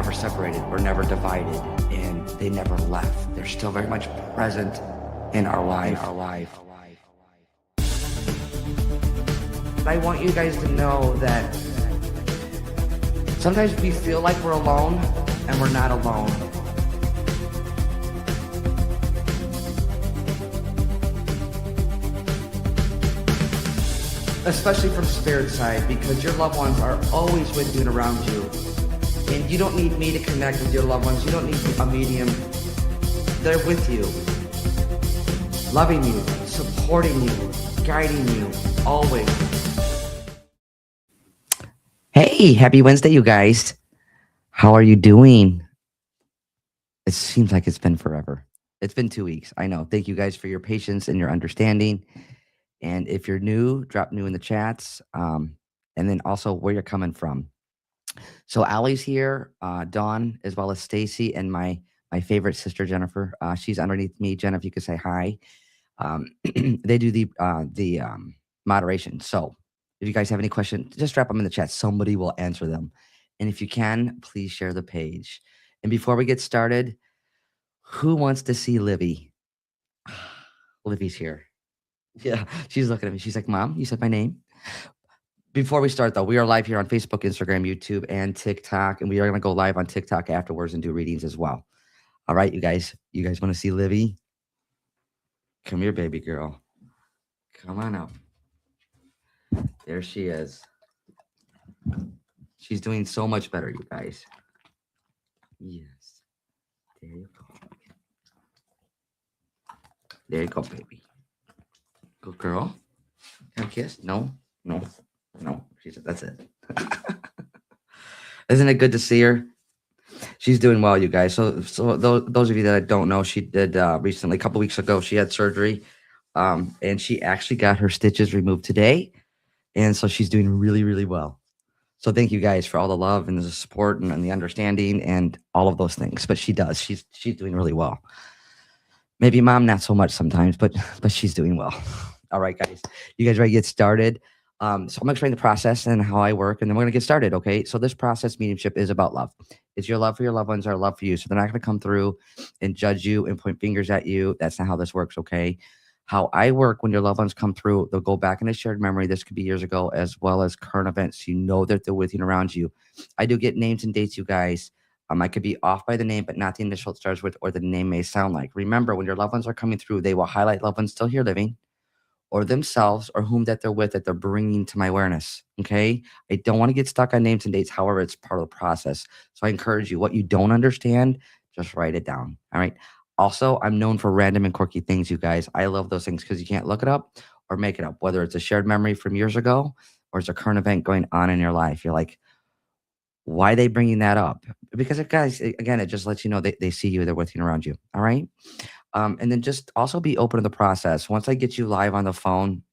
never separated. We're never divided, and they never left. They're still very much present in our life. I want you guys to know that sometimes we feel like we're alone, and we're not alone. Especially from spirit side, because your loved ones are always with you and around you. And you don't need me to connect with your loved ones. You don't need a medium. They're with you, loving you, supporting you, guiding you, always. Hey, happy Wednesday, you guys. How are you doing? It seems like it's been forever. It's been 2 weeks. I know. Thank you guys for your patience and your understanding. And if you're new, drop new in the chats. And then also where you're coming from. So Allie's here, Dawn, as well as Stacy, and my favorite sister, Jennifer. She's underneath me. Jen, if you could say hi. They do the moderation. So if you guys have any questions, just drop them in the chat. Somebody will answer them. And if you can, please share the page. And before we get started, who wants to see Livy? Livy's here. Yeah, she's looking at me. She's like, Mom, you said my name. Before we start, though, we are live here on Facebook, Instagram, YouTube, and TikTok. And we are going to go live on TikTok afterwards and do readings as well. All right, you guys. You guys want to see Livy? Come here, baby girl. Come on up. There she is. She's doing so much better, you guys. Yes. There you go. There you go, baby. Good girl. Can I kiss? No. She said, that's it. Isn't it good to see her? She's doing well, you guys. So those of you that don't know, she did recently, a couple weeks ago, she had surgery, and she actually got her stitches removed today. And so she's doing really, really well. So thank you guys for all the love and the support and the understanding and all of those things. But she does. She's doing really well. Maybe Mom, not so much sometimes, but she's doing well. All right, guys. You guys ready to get started? So I'm going to explain the process and how I work, and then we're going to get started, okay? So this process, mediumship, is about love. It's your love for your loved ones, our love for you. So they're not going to come through and judge you and point fingers at you. That's not how this works, okay? How I work when your loved ones come through, they'll go back in a shared memory. This could be years ago, as well as current events. You know that they're with you and around you. I do get names and dates, you guys. I could be off by the name, but not the initial it starts with or the name may sound like. Remember, when your loved ones are coming through, they will highlight loved ones still here living, or themselves, or whom that they're with, that they're bringing to my awareness, okay? I don't want to get stuck on names and dates. However, it's part of the process. So I encourage you, what you don't understand, just write it down, all right? Also, I'm known for random and quirky things, you guys. I love those things because you can't look it up or make it up, whether it's a shared memory from years ago or it's a current event going on in your life. You're like, why are they bringing that up? Because, guys, again, it just lets you know they see you, they're with you and around you, all right? And then just also be open to the process. Once I get you live on the phone,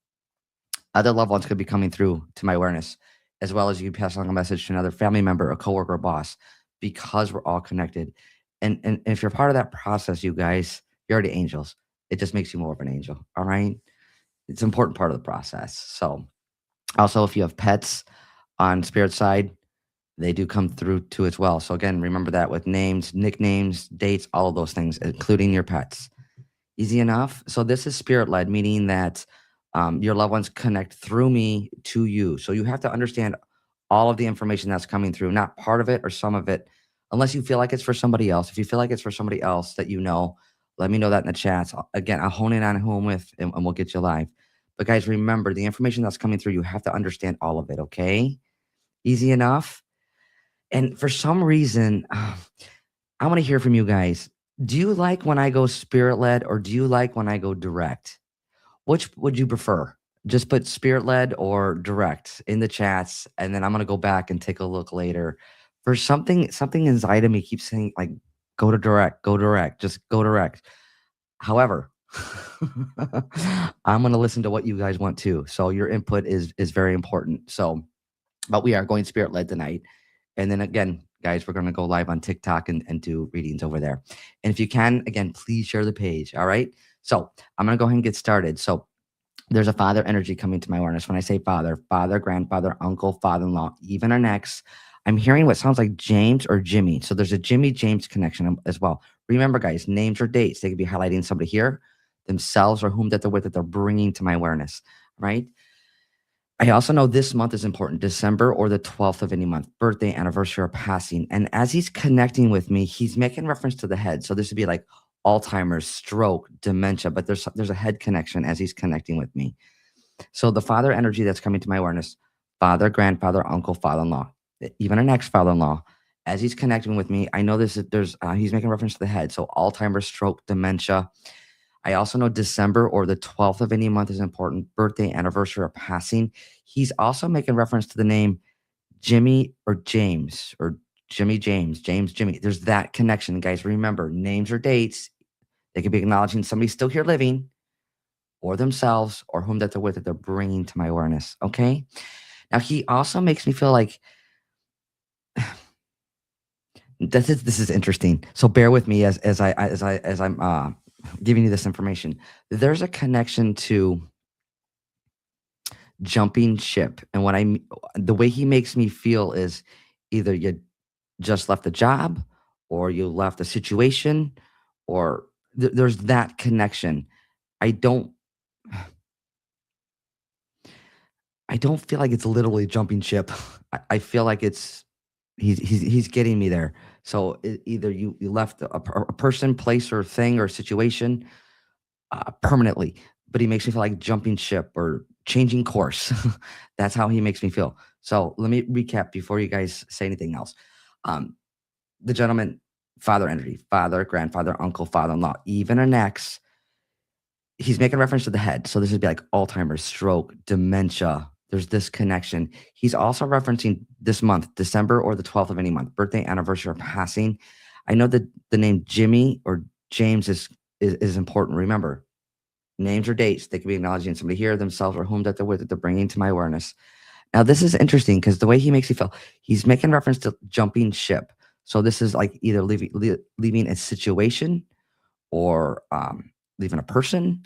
other loved ones could be coming through to my awareness, as well as you pass along a message to another family member, a coworker, a boss, because we're all connected. And if you're part of that process, you guys, you're already angels. It just makes you more of an angel, all right? It's an important part of the process. So also, if you have pets on spirit side, they do come through too as well. So again, remember that with names, nicknames, dates, all of those things, including your pets. Easy enough. So this is spirit led, meaning that your loved ones connect through me to you. So you have to understand all of the information that's coming through, not part of it or some of it, unless you feel like it's for somebody else. If you feel like it's for somebody else that you know, let me know that in the chats. Again, I'll hone in on who I'm with and we'll get you live. But guys, remember the information that's coming through, you have to understand all of it, okay? Easy enough. And for some reason, I want to hear from you guys. Do you like when I go spirit-led or do you like when I go direct? Which would you prefer? Just put spirit-led or direct in the chats, and then I'm going to go back and take a look later. For something inside of me keeps saying, like, go direct, just go direct. However, I'm going to listen to what you guys want too. So your input is very important. So, but we are going spirit-led tonight. And then again, guys, we're going to go live on TikTok and do readings over there. And if you can, again, please share the page. All right. So I'm going to go ahead and get started. So there's a father energy coming to my awareness. When I say father, grandfather, uncle, father-in-law, even an ex, I'm hearing what sounds like James or Jimmy. So there's a Jimmy James connection as well. Remember, guys, names or dates. They could be highlighting somebody here, themselves, or whom that they're with that they're bringing to my awareness, right? I also know this month is important, December or the 12th of any month, birthday, anniversary, or passing. And as he's connecting with me, he's making reference to the head. So this would be like Alzheimer's, stroke, dementia, but there's a head connection as he's connecting with me. So the father energy that's coming to my awareness, father, grandfather, uncle, father-in-law, even an ex-father-in-law, as he's connecting with me, I know he's making reference to the head. So Alzheimer's, stroke, dementia. I also know December or the 12th of any month is important, birthday, anniversary, or passing. He's also making reference to the name Jimmy or James or Jimmy James, James Jimmy. There's that connection, guys. Remember, names or dates, they could be acknowledging somebody still here living or themselves or whom that they're with that they're bringing to my awareness. Okay. Now, he also makes me feel like this is interesting. So bear with me as I'm giving you this information. There's a connection to jumping ship, and the way he makes me feel is either you just left the job, or you left a situation, or there's that connection. I don't, I don't feel like it's literally jumping ship. I feel like he's getting me there. So either you left a person, place, or thing or situation permanently, but he makes me feel like jumping ship or changing course. That's how he makes me feel. So let me recap before you guys say anything else. Um, the gentleman, father energy, father, grandfather, uncle, father-in-law, even an ex. He's making reference to the head. So this would be like Alzheimer's, stroke, dementia. There's this connection. He's also referencing this month, December or the 12th of any month, birthday, anniversary, or passing. I know that the name Jimmy or James is important. Remember, names or dates, they could be acknowledging somebody here, themselves, or whom that they're with that they're bringing to my awareness. Now, this is interesting because the way he makes you feel, he's making reference to jumping ship. So this is like either leaving a situation or leaving a person,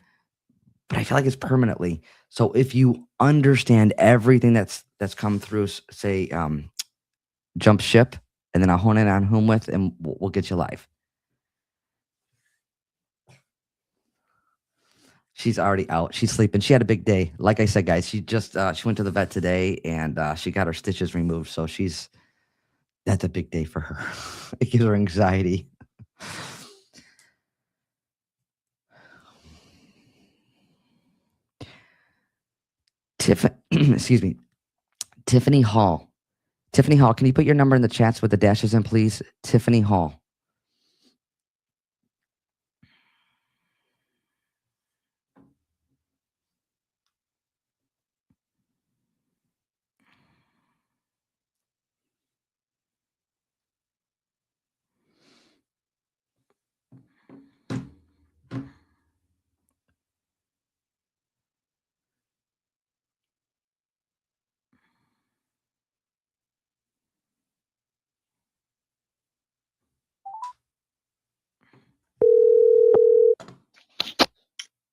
but I feel like it's permanently. So if you understand everything that's come through, say, jump ship, and then I'll hone in on whom with, and we'll get you live. She's already out. She's sleeping. She had a big day. Like I said, guys, she went to the vet today and she got her stitches removed. So that's a big day for her. It gives her anxiety. Excuse me, Tiffany Hall. Tiffany Hall, can you put your number in the chats with the dashes in, please? Tiffany Hall.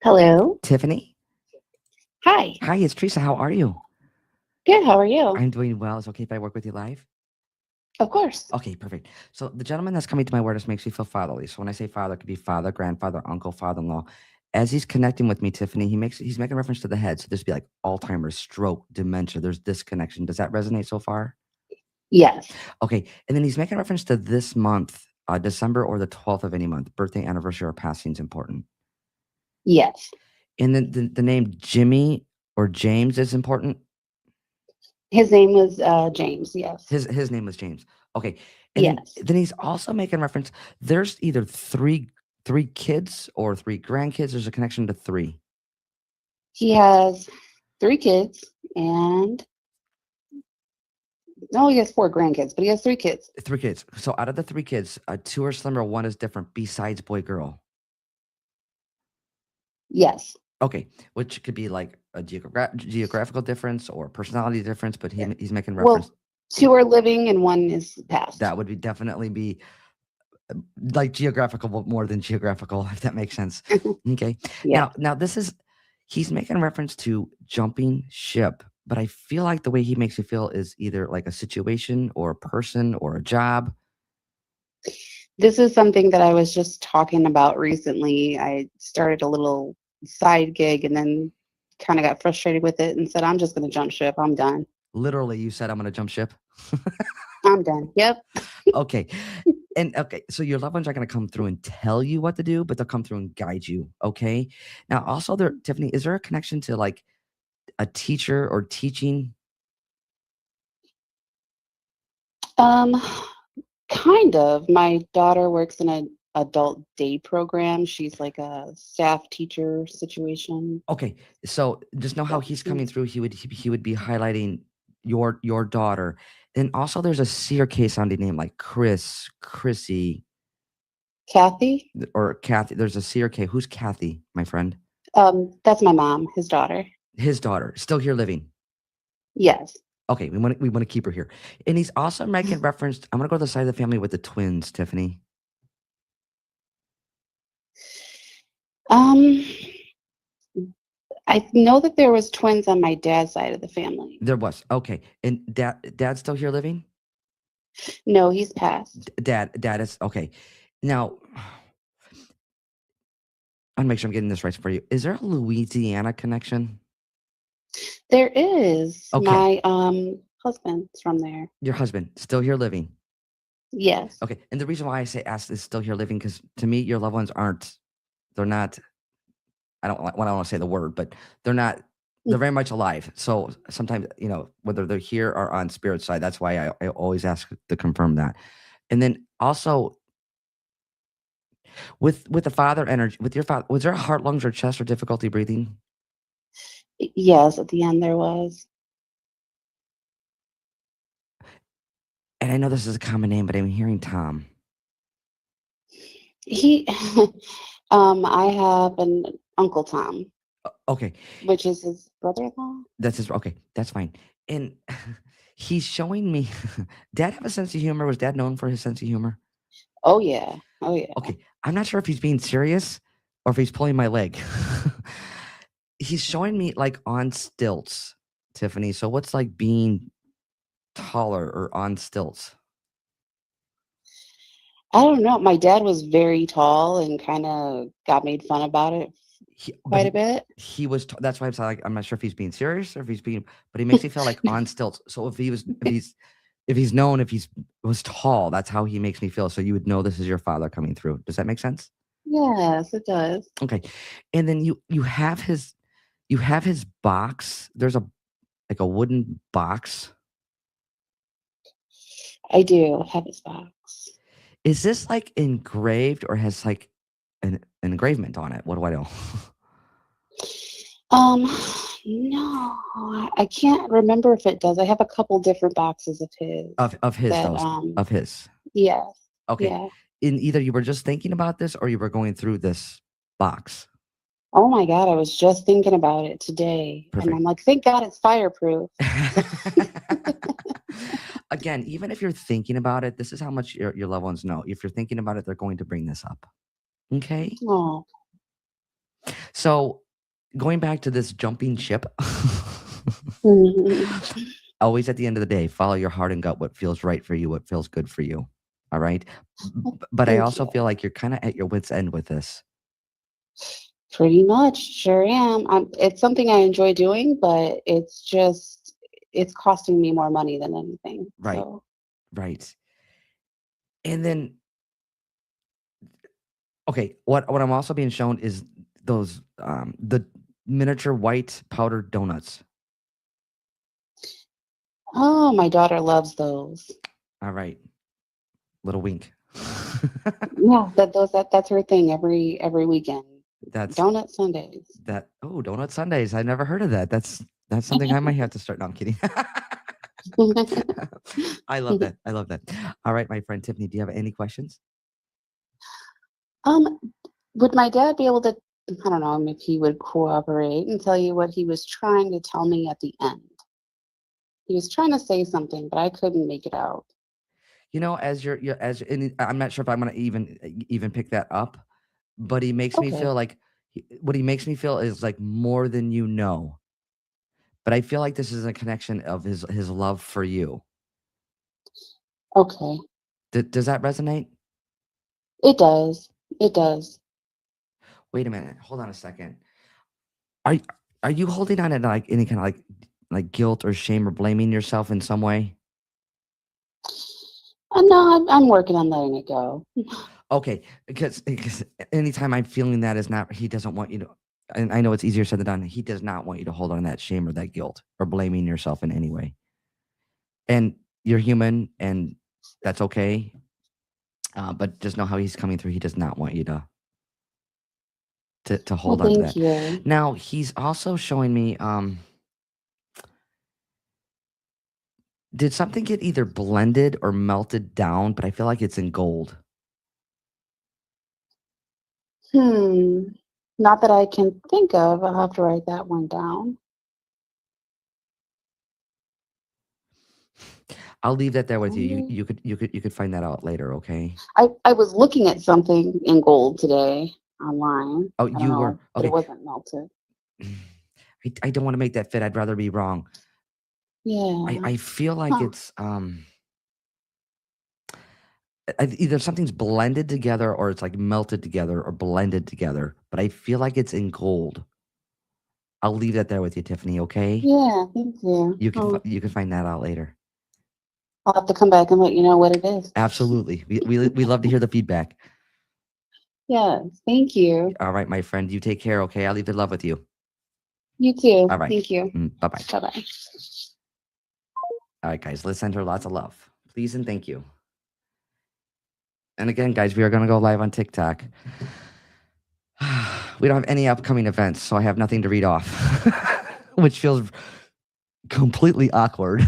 Hello. Tiffany? Hi. Hi, it's Teresa. How are you? Good. How are you? I'm doing well. Is it okay if I work with you live? Of course. Okay, perfect. So the gentleman that's coming to my awareness makes me feel fatherly. So when I say father, it could be father, grandfather, uncle, father-in-law. As he's connecting with me, Tiffany, he's making reference to the head. So this would be like Alzheimer's, stroke, dementia. There's this connection. Does that resonate so far? Yes. Okay. And then he's making reference to this month, December or the 12th of any month. Birthday, anniversary, or passing is important. Yes. And then the name Jimmy or James is important. His name was James. Yes. His name was James. Okay. And Yes. then he's also making reference. There's either three kids or three grandkids. There's a connection to three. He has 3 kids and no, he has 4 grandkids, but he has 3 kids. Three kids. So out of the three kids, two are slimmer, one is different besides boy girl. Yes. Okay, which could be like a geographical difference or personality difference, but he's making Well, reference. 2 are living and 1 is passed. That would definitely be like geographical, but more than geographical, if that makes sense. Okay. Yeah. Now he's making reference to jumping ship. but I feel like the way he makes you feel is either like a situation or a person or a job. This is something that I was just talking about recently. I started a little side gig and then kind of got frustrated with it and said, I'm just going to jump ship. I'm done. Literally, you said, I'm going to jump ship. I'm done. Yep. Okay. And okay, so your loved ones are going to come through and tell you what to do, but they'll come through and guide you. Okay. Now, also, there, Tiffany, is there a connection to like a teacher or teaching? Um, Kind of. My daughter works in an adult day program. She's like a staff teacher situation. Okay, so just know how So, he's coming through. He would be highlighting your daughter, and also there's a seer case sounding name like Chris, Chrissy, Kathy, or Kathy. There's a seer K. Who's Kathy, my friend? that's my mom, his daughter. His daughter, still here living. Yes. Okay, we want to keep her here, and he's also making reference. I'm gonna go to the side of the family with the twins, Tiffany. Um, I know that there was twins on my dad's side of the family. There was okay, and dad's still here living. No, he's passed. Dad is okay. Now, I want to make sure I'm getting this right for you. Is there a Louisiana connection? There is. Okay, My husband's from there. your husband still here living. Yes. Okay, and the reason why I say ask is still here living because to me your loved ones aren't. They're not. I don't want to say the word, but they're not. They're very much alive. So sometimes whether they're here or on spirit side. That's why I always ask to confirm that. And then also with the father energy with your father, was there heart, lungs, or chest or difficulty breathing? Yes, at the end there was. And I know this is a common name, but I'm hearing Tom. He I have an Uncle Tom, Okay, which is his brother-in-law. that's his. Okay, that's fine. And he's showing me. Dad have a sense of humor. Was Dad known for his sense of humor? Oh yeah. Oh yeah. Okay, I'm not sure if he's being serious or if he's pulling my leg. He's showing me like on stilts, Tiffany. So what's like being taller or on stilts? I don't know. My dad was very tall and kind of got made fun about it He, but quite a he, bit. he was. That's why I'm saying like I'm not sure if he's being serious or if he's being. But he makes me feel like on stilts. So if he's known if he's was tall, that's how he makes me feel. So you would know this is your father coming through. Does that make sense? Yes, it does. Okay, and then you have his box. There's a like a wooden box. I do have his box. Is this like engraved or has like an engravement on it? What do I know? Um, no, I can't remember if it does. I have a couple different boxes of his Of his that, those of his. yes, Okay. yeah. In either you were just thinking about this or you were going through this box. Oh my God, I was just thinking about it today, and I'm Perfect. like, thank God it's fireproof. Again, even if you're thinking about it, this is how much your loved ones know. If you're thinking about it, they're going to bring this up. Okay. Oh, So going back to this jumping ship, mhm. always at the end of the day, follow your heart and gut, what feels right for you, what feels good for you. All right. But I Thank also you. feel like you're kind of at your wits' end with this. Pretty much, sure am. It's something I enjoy doing, but it's costing me more money than anything. Right. So, Right. And then, okay, what I'm also being shown is those the miniature white powdered donuts. oh, my daughter loves those. All right. Little wink. Yeah, that's her thing every weekend. That's Donut Sundays. that. Oh, donut Sundays. I never heard of that. That's something I might have to start. No, I'm kidding. I love that. I love that. All right, my friend Tiffany, do you have any questions? Um, would my dad be able to, I don't know, if he would cooperate and tell you what he was trying to tell me at the end? He was trying to say something, but I couldn't make it out. As you're as and I'm not sure if I'm gonna even pick that up, but he makes me Okay. feel like what he makes me feel is like more than you know. but I feel like this is a connection of his love for you. Okay. Does that resonate? It does. It does. Wait a minute. Hold on a second. Are y- are you holding on to like any kind of like guilt or shame or blaming yourself in some way? No, I'm working on letting it go. Okay, because anytime I'm feeling that is not he doesn't want you to, and I know it's easier said than done. He does not want you to hold on to that shame or that guilt or blaming yourself in any way. And you're human, and that's okay. But just know how he's coming through. He does not want you to Well, hold on to thank that. you. Now he's also showing me. Did something get either blended or melted down? But I feel like it's in gold. Hmm. Not that I can think of. I'll have to write that one down. I'll leave that there with you. You Wonder. you could find that out later. Okay. I was looking at something in gold today online. Oh, I don't you were know, but it okay. wasn't melted. I don't want to make that fit. I'd rather be wrong. Yeah. I feel like Huh. it's either something's blended together or it's like melted together or blended together. But I feel like it's in gold. I'll leave that there with you, Tiffany. Okay. Yeah. Thank you. Oh, You can find that out later. I'll have to come back and let you know what it is. Absolutely. We love to hear the feedback. Yes. Thank you. All right, my friend. You take care. Okay. I'll leave the love with you. You too. All right. Thank you. Bye bye. Bye bye. All right, guys. Let's send her lots of love, please and thank you. And again, guys, we are going to go live on TikTok. We don't have any upcoming events, so I have nothing to read off, which feels completely awkward.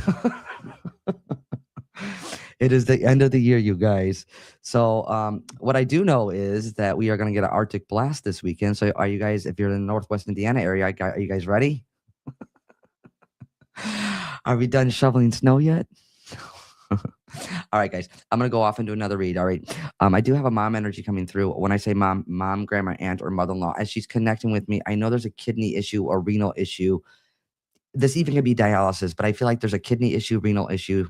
It is the end of the year, you guys. So, what I do know is that we are going to get an Arctic blast this weekend. So, are you guys, if you're in the Northwest Indiana area, are you guys ready? Are we done shoveling snow yet? All right, guys, I'm gonna go off and do another read. All right, I do have a mom energy coming through. When I say mom, grandma, aunt, or mother-in-law, as she's connecting with me, I know there's a kidney issue or renal issue. This even could be dialysis, but I feel like there's a kidney issue, renal issue.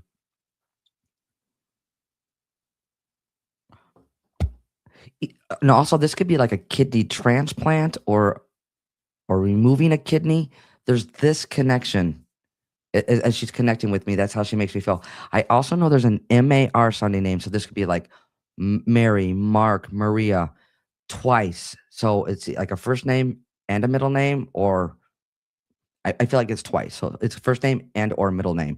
And also, this could be like a kidney transplant or removing a kidney. There's this connection as she's connecting with me. That's how she makes me feel. I also know there's an MAR sounding name, so this could be like Mary, Mark, Maria, twice. So it's like a first name and a middle name, or I feel like it's twice. So it's first name and or middle name,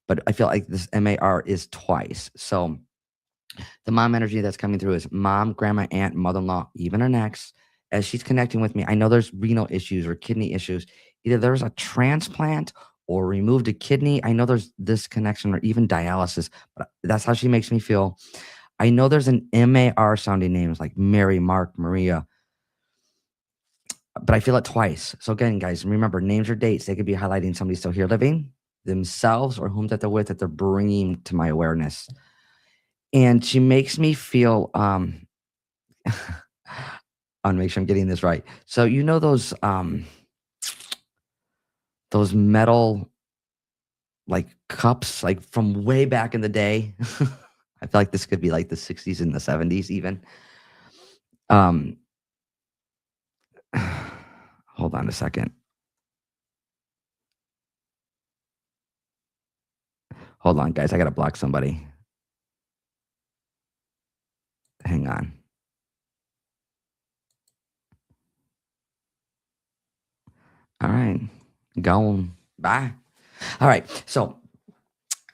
but I feel like this MAR is twice. So the mom energy that's coming through is mom, grandma, aunt, mother-in-law, even an ex. As she's connecting with me, I know there's renal issues or kidney issues. Either there's a transplant or removed a kidney. I know there's this connection or even dialysis, but that's how she makes me feel. I know there's an MAR sounding names like Mary, Mark, Maria, but I feel it twice. So again, guys, remember names or dates. They could be highlighting somebody still here living, themselves, or whom that they're with that they're bringing to my awareness. And she makes me feel I want to make sure I'm getting this right. So you know those metal like cups like from way back in the day. I feel like this could be like the 60s and the 70s even. Um hold on a second. Hold on, guys. I gotta block somebody. Hang on. All right. Gone. Bye. All right. So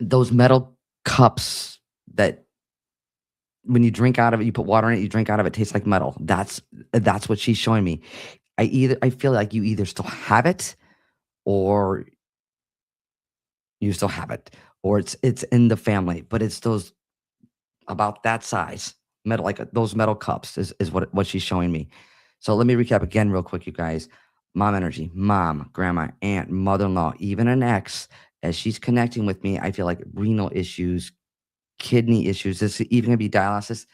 those metal cups that when you drink out of it, you put water in it, you drink out of it, tastes like metal. That's what she's showing me. I feel like you either still have it or you still have it, or it's in the family, but it's those about that size metal, like those metal cups is what she's showing me. So let me recap again real quick, you guys. Mom energy, mom, grandma, aunt, mother-in-law, even an ex. As she's connecting with me, I feel like renal issues, kidney issues. This is even gonna be dialysis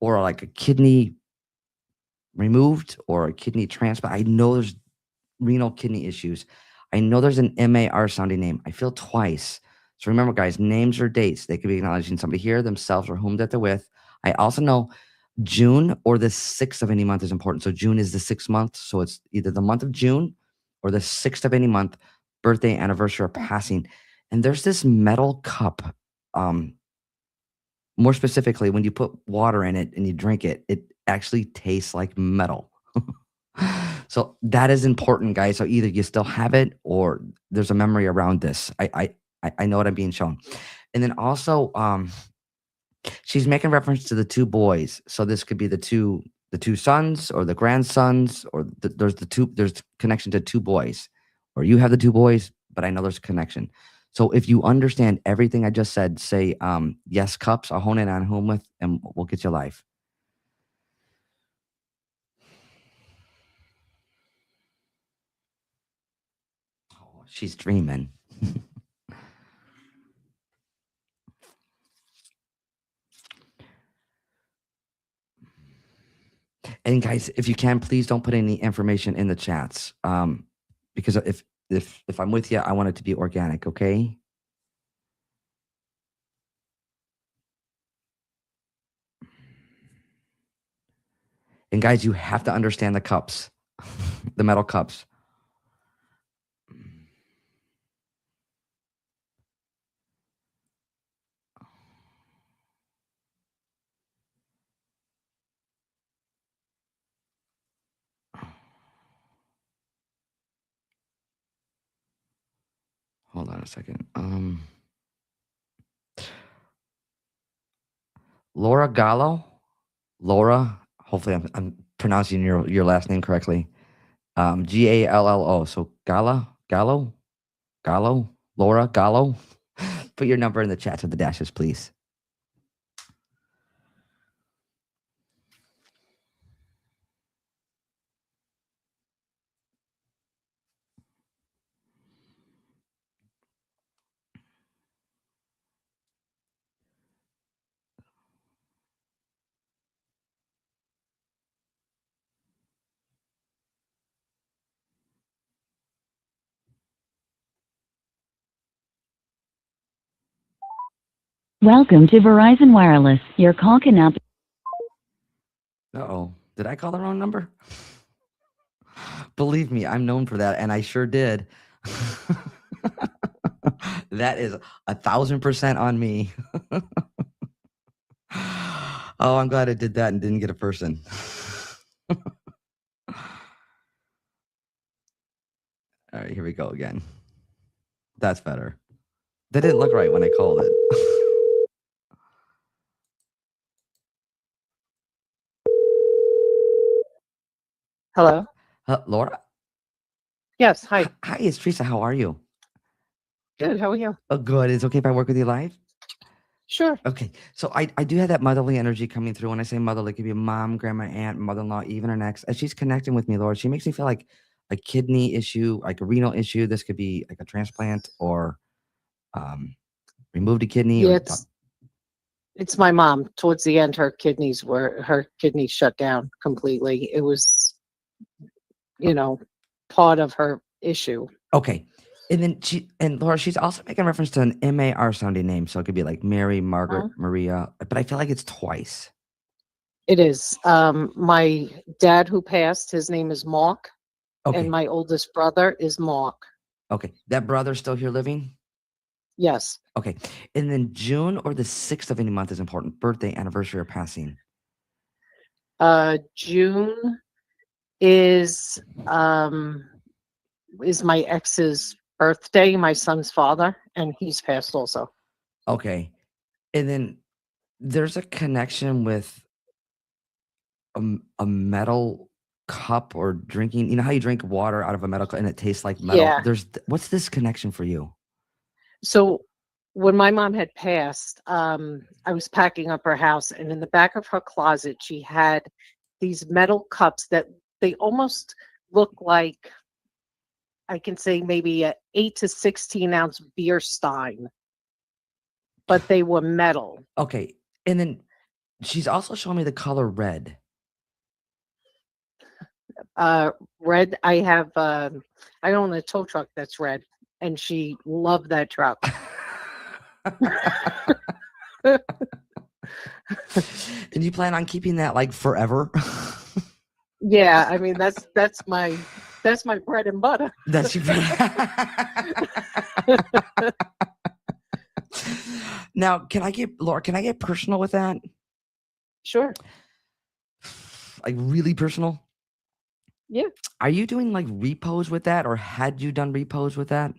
or like a kidney removed or a kidney transplant. I know there's renal kidney issues. I know there's an MAR sounding name. I feel twice. So remember, guys, names or dates. They could be acknowledging somebody here, themselves, or whom that they're with. I also know June or the 6th of any month is important. So June is the 6th month. So it's either the month of June or the 6th of any month, birthday, anniversary, or passing. And there's this metal cup. More specifically, when you put water in it and you drink it, it actually tastes like metal. So that is important, guys. So either you still have it or there's a memory around this. I know what I'm being shown. And then also, she's making reference to the two boys. So this could be the two sons or the grandsons, or there's connection to two boys, or you have the two boys, but I know there's a connection. So if you understand everything I just said, say yes, cups. I'll hone in on whom with, and we'll get you live. Oh, she's dreaming. And guys, if you can, please don't put any information in the chats. Because if I'm with you, I want it to be organic, okay? And guys, you have to understand the cups, the metal cups. Hold on a second. Laura Gallo. Laura. Hopefully, I'm pronouncing your last name correctly. Gallo. So Gallo. Laura Gallo. Put your number in the chat with the dashes, please. Welcome to Verizon Wireless. Your call can now be... Uh-oh. Did I call the wrong number? Believe me, I'm known for that, and I sure did. That is 1,000% on me. Oh, I'm glad I did that and didn't get a person. All right, here we go again. That's better. That didn't look right when I called it. Hello. Laura? Yes. Hi. Hi, it's Teresa. How are you? Good. How are you? Oh, good. It's okay if I work with you live? Sure. Okay. So I do have that motherly energy coming through. When I say motherly, it could be a mom, grandma, aunt, mother-in-law, even an ex. As she's connecting with me, Laura, she makes me feel like a kidney issue, like a renal issue. This could be like a transplant or removed a kidney Yeah, or it's my mom. Towards the end, her kidneys shut down completely. It was, part of her issue. okay. And then Laura, she's also making reference to an MAR sounding name. So it could be like Mary, Margaret, Huh? Maria, but I feel like it's twice. It is. My dad who passed, his name is Mark, Okay. and my oldest brother is Mark. Okay. That brother's still here living? Yes. Okay. And then June or the 6th of any month is important. Birthday, anniversary, or passing. June is my ex's birthday, my son's father, and he's passed also. Okay. And then there's a connection with a metal cup or drinking. You know how you drink water out of a metal cup and it tastes like metal? Yeah. What's this connection for you? So when my mom had passed, I was packing up her house, and in the back of her closet, she had these metal cups that they almost look like, I can say maybe a 8 to 16 ounce beer stein, but they were metal. Okay. And then she's also showing me the color red. Red. I own a tow truck that's red, and she loved that truck. And you plan on keeping that like forever? Yeah, I mean that's my bread and butter. That's your Now, Laura, can I get personal with that? Sure. Like really personal? Yeah. Are you doing like repos with that, or had you done repos with that?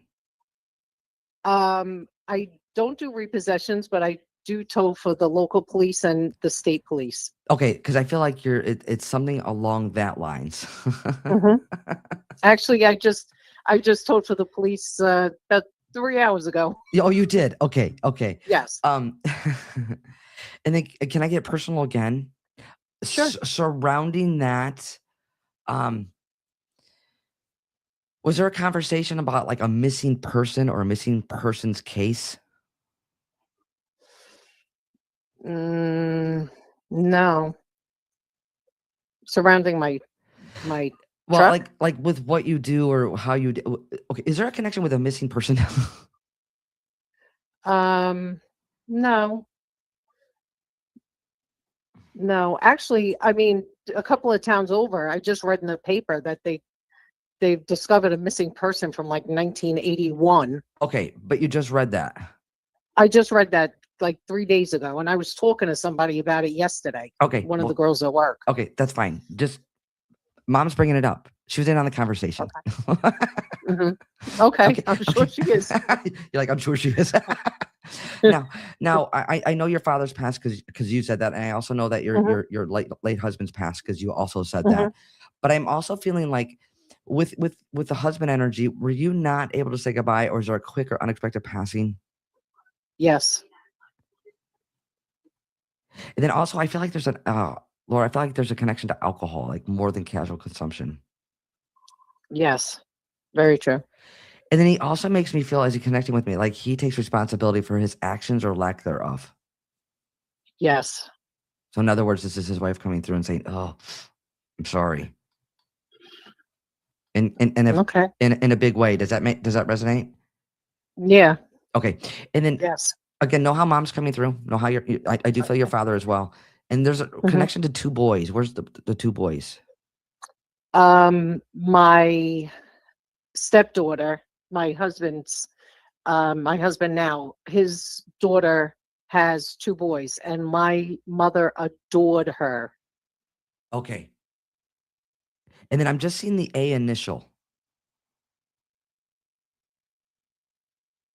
I don't do repossessions, but I do tow for the local police and the state police. Okay, because I feel like it's something along that lines. Mhm. Actually, I just towed for the police about 3 hours ago. Oh, you did? Okay, okay. Yes. And then can I get personal again? Sure. Surrounding that, um, was there a conversation about like a missing person or a missing persons case? No. Surrounding my Well, truck. like with what you do or how you do. Okay, is there a connection with a missing person? No. No. Actually, I mean, a couple of towns over, I just read in the paper that they've discovered a missing person from like 1981. Okay, but you just read that. I just read that like 3 days ago, and I was talking to somebody about it yesterday. Okay, One of well, the girls at work. okay, that's fine. Just mom's bringing it up. She was in on the conversation. Mhm. Okay, Okay, I'm sure okay. she is. You're like, I'm sure she is. Now, I know your father's passed because you said that, and I also know that Mhm, your late husband's passed because you also said mhm. that. But I'm also feeling like with the husband energy, were you not able to say goodbye, or is there a quick or unexpected passing? Yes. And then also, I feel like there's Laura, I feel like there's a connection to alcohol, like more than casual consumption. Yes. Very true. And then he also makes me feel, as he connecting with me, like he takes responsibility for his actions or lack thereof. Yes. So in other words, this is his wife coming through and saying, "Oh, I'm sorry," and if Okay. in a big way. Does that resonate? Yeah. Okay, and then Yes. again, know how mom's coming through. Know how I do feel your Okay. father as well. And there's a Mhm. connection to two boys. Where's the two boys? My stepdaughter, my husband now, his daughter has 2 boys, and my mother adored her. Okay, and then I'm just seeing the A initial.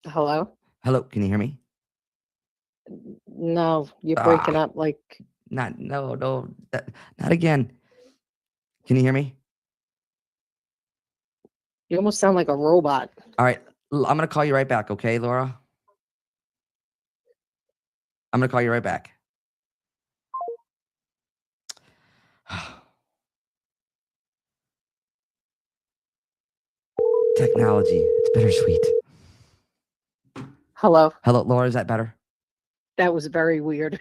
Hello? Hello, can you hear me? No, you're breaking Ah, up like not again. Can you hear me? you almost sound like a robot. All right, I'm gonna call you right back. Okay, Laura, I'm gonna call you right back. Technology, it's bittersweet. Hello? Hello, Laura, is that better? That was very weird.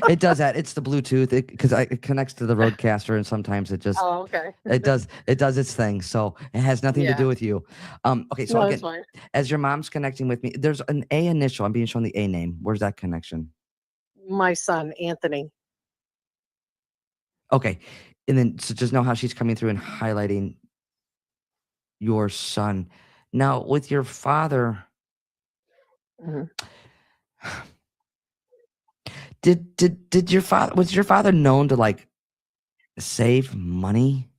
It does that. It's the Bluetooth because it connects to the roadcaster, and sometimes Oh, okay. it does its thing. So it has nothing to Yeah. do with you. Okay, so No, that's again, fine. as your mom's connecting with me, there's an A initial. I'm being shown the A name. Where's that connection? My son, Anthony. Okay, and then so just know how she's coming through and highlighting your son. Now with your father, Mhm. did your father was your father known to like save money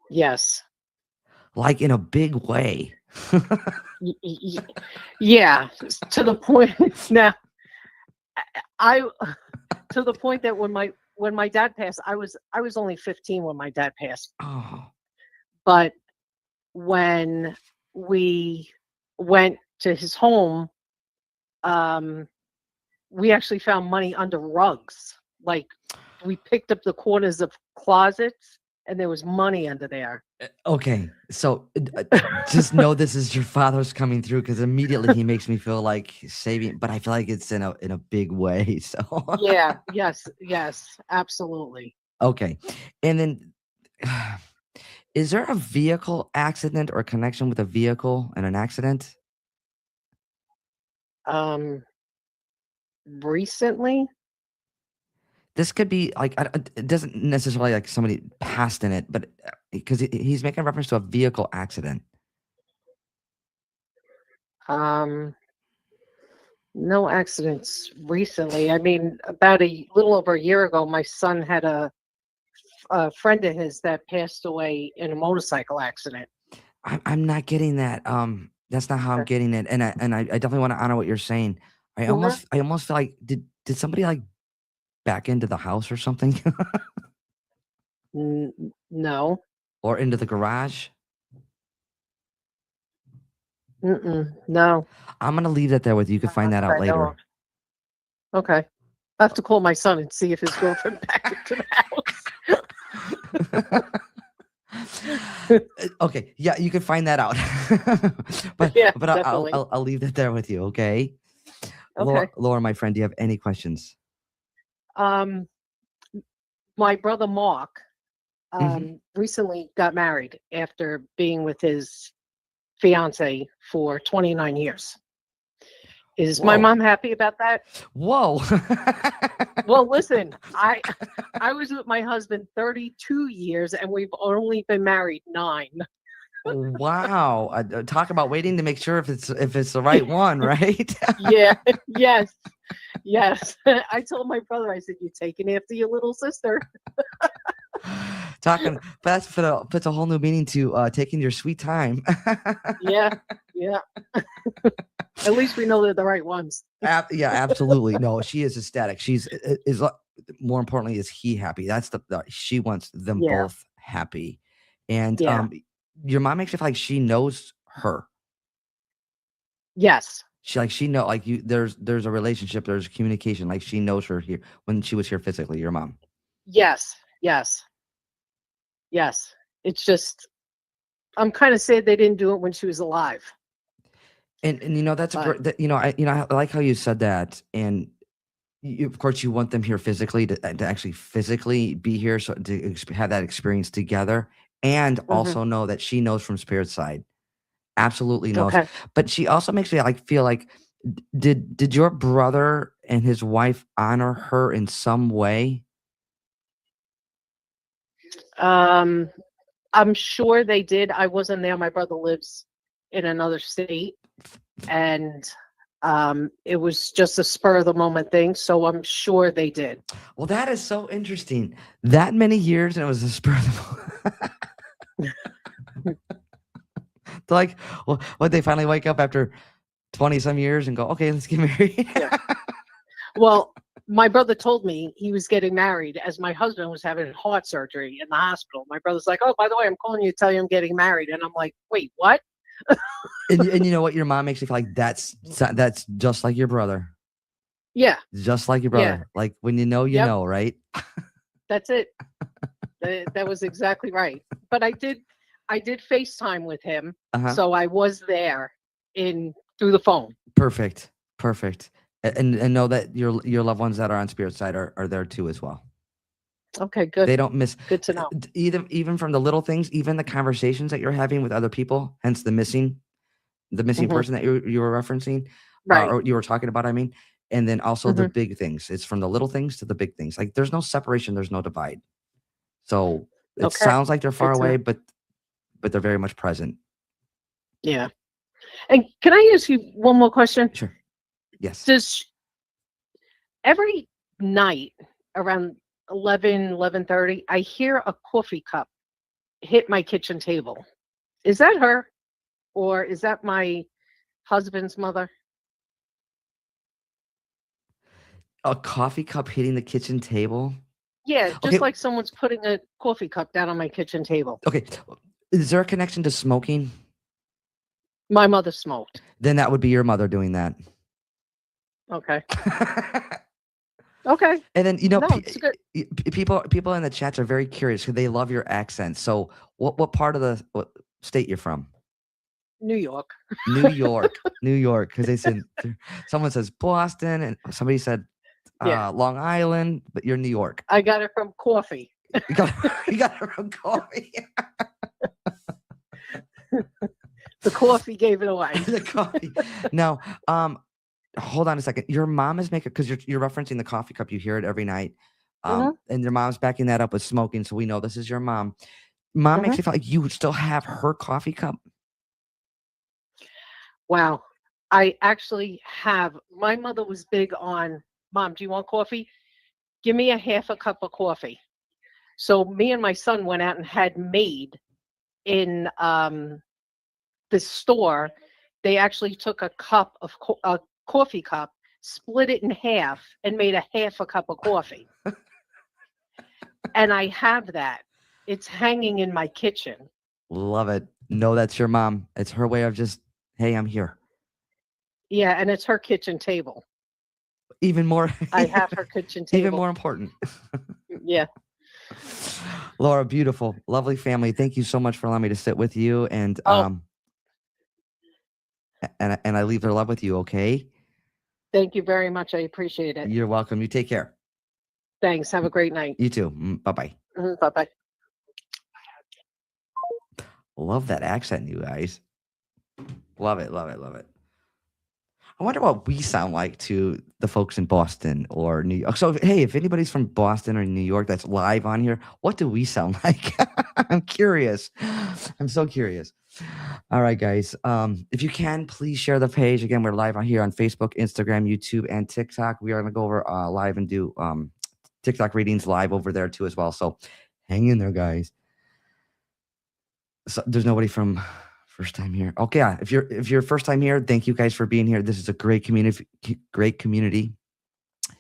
Yes. like in a big way? Y- y- y- Yeah, to the point now. I to the point that when my dad passed, I was only 15 when my dad passed. Oh, But when we went to his home, um, we actually found money under rugs. Like we picked up the corners of closets, and there was money under there. okay. So just know this is your father's coming through because immediately he makes me feel like saving, but I feel like it's in a big way. So Yeah. Yes. Yes. Absolutely. okay, and then Is there a vehicle accident or connection with a vehicle and an accident? Um, recently, This could be like it doesn't necessarily like somebody passed in it, but because he's making reference to a vehicle accident. um, no accidents recently. I mean, about a little over a year ago, my son had a friend of his that passed away in a motorcycle accident. I'm not getting that. That's not how I'm Okay. getting it, and I definitely want to honor what you're saying. Mhm. I almost feel like did somebody like back into the house or something, No. or into the garage? No. I'm gonna leave that there with you. You can find that out I know. later. Okay. I have to call my son and see if his girlfriend back into the house. Okay, yeah, you can find that out. but Yeah, but definitely. I'll leave that there with you. Okay, Okay. Laura, my friend, do you have any questions? Um, my brother Mark Hmm. recently got married after being with his fiance for 29 years. Is my Whoa, mom happy about that? whoa. Well, listen, I was with my husband 32 years and we've only been married 9. Wow. Talk about waiting to make sure if it's the right one, right? Yeah, yes. Yes. I told my brother, I said, you're taking after your little sister. Talking that's puts a whole new meaning to taking your sweet time. Yeah, yeah. At least we know they're the right ones. Yeah, absolutely. No, she is ecstatic. More importantly, is he happy? That's she wants them Yeah, both happy, and yeah. your mom makes it feel like she knows her. Yes, She know like you. There's a relationship. There's communication. Like she knows her here when she was here physically. Your mom. yes, yes, yes. It's just, I'm kind of sad they didn't do it when she was alive. And that's a But great. I like how you said that. And of course, you want them here physically to actually physically be here, so to have that experience together, and mhm, also know that she knows from spirit side, absolutely knows. okay. But she also makes me like feel like, did your brother and his wife honor her in some way? Um, I'm sure they did. I wasn't there. My brother lives in another state, and it was just a spur of the moment thing. So I'm sure they did. Well, that is so interesting. That many years, and it was a spur of the moment. Like, well, what they finally wake up after 20 some years and go, okay, let's get married. Yeah. Well, my brother told me he was getting married as my husband was having heart surgery in the hospital. My brother's like, "Oh, by the way, I'm calling you to tell you I'm getting married." And I'm like, "Wait, what?" And you know what? Your mom makes you feel like that's just like your brother. Yeah, Just like your yeah, brother. Like when you yep, know, right? that's it. That was exactly right. But I did FaceTime with him, Uh-huh. so I was there in through the phone. Perfect. Perfect. And know that your loved ones that are on spirit side are there too as well. Okay, good, They don't miss good to know. even from the little things, even the conversations that you're having with other people, hence the missing Hmm. person that you were referencing, Right. or you were talking about, I mean, and then also the Hmm. big things. It's from the little things to the big things. Like there's no separation, there's no divide. So it Okay, sounds like they're far good to know. away, but they're very much present. Yeah. And can I ask you one more question? Sure. Yes. Does every night around 11:30, I hear a coffee cup hit my kitchen table. Is that her or is that my husband's mother? A coffee cup hitting the kitchen table. Yeah, Okay. just like someone's putting a coffee cup down on my kitchen table. Okay. Is there a connection to smoking? My mother smoked. Then that would be your mother doing that. Okay. Okay. And then No, it's good. people in the chats are very curious because they love your accent. So what part of the what state you're from? New York. New York, New York. Because they said someone says Boston, and somebody said Yeah. Long Island, but you're New York. I got it from coffee. You got her from coffee. The coffee gave it away. The coffee. Now, hold on a second. Your mom is making, because you're referencing the coffee cup. You hear it every night. And your mom's backing that up with smoking, so we know this is your mom. Mom makes me feel like you still have her coffee cup. Wow. I actually have. My mother was big on, Mom, do you want coffee? Give me a half a cup of coffee. So me and my son went out and had made in the store. They actually took a cup of a coffee cup, split it in half, and made a half a cup of coffee. And I have that. It's hanging in my kitchen. Love it. No, that's your mom. It's her way of just, hey, I'm here. Yeah, and it's her kitchen table. Even more. I have her kitchen table. Even more important. Yeah. Laura, beautiful, lovely family. Thank you so much for allowing me to sit with you, and and I leave their love with you. Okay. Thank you very much. I appreciate it. You're welcome. You take care. Thanks. Have a great night. You too. Bye bye. Bye bye. Love that accent, you guys. Love it. Love it. Love it. I wonder what we sound like to the folks in Boston or New York. So, hey, if anybody's from Boston or New York that's live on here, what do we sound like? I'm curious. I'm so curious. All right, guys. If you can, please share the page. Again, we're live on here on Facebook, Instagram, YouTube, and TikTok. We are going to go over live and do TikTok readings live over there too as well. So hang in there, guys. So there's nobody from first time here. Okay, yeah. If you're first time here, thank you guys for being here. This is a great community.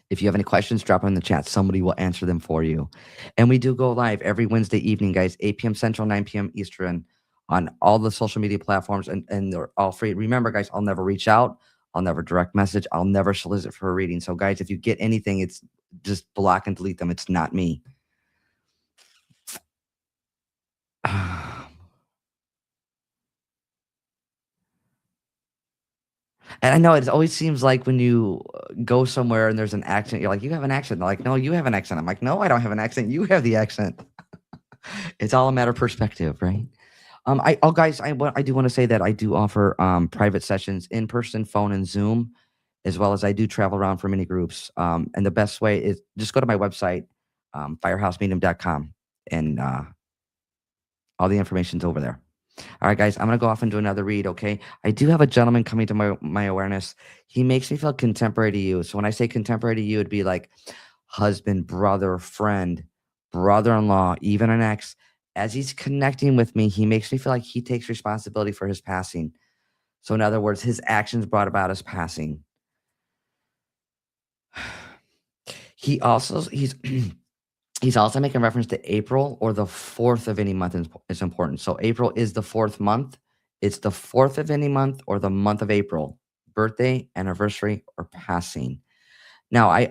If you have any questions, drop them in the chat. Somebody will answer them for you. And we do go live every Wednesday evening, guys, 8 p.m. Central, 9 p.m. Eastern on all the social media platforms, and they're all free. Remember, guys, I'll never reach out. I'll never direct message. I'll never solicit for a reading. So, guys, if you get anything, it's just block and delete them. It's not me. And I know it always seems like when you go somewhere and there's an accent, you're like, you have an accent. They're like, no, you have an accent. I'm like, no, I don't have an accent. You have the accent. It's all a matter of perspective, right? Guys, I do want to say that I do offer private sessions in person, phone, and Zoom, as well as I do travel around for many groups. And the best way is just go to my website, firehousemedium.com, and all the information's over there. All right, guys, I'm going to go off and do another read, okay? I do have a gentleman coming to my awareness. He makes me feel contemporary to you. So when I say contemporary to you, it'd be like husband, brother, friend, brother-in-law, even an ex. As he's connecting with me, he makes me feel like he takes responsibility for his passing. So in other words, his actions brought about his passing. He's also making reference to April, or the 4th of any month is important. So April is the 4th month. It's the 4th of any month or the month of April. Birthday, anniversary, or passing. Now, I'm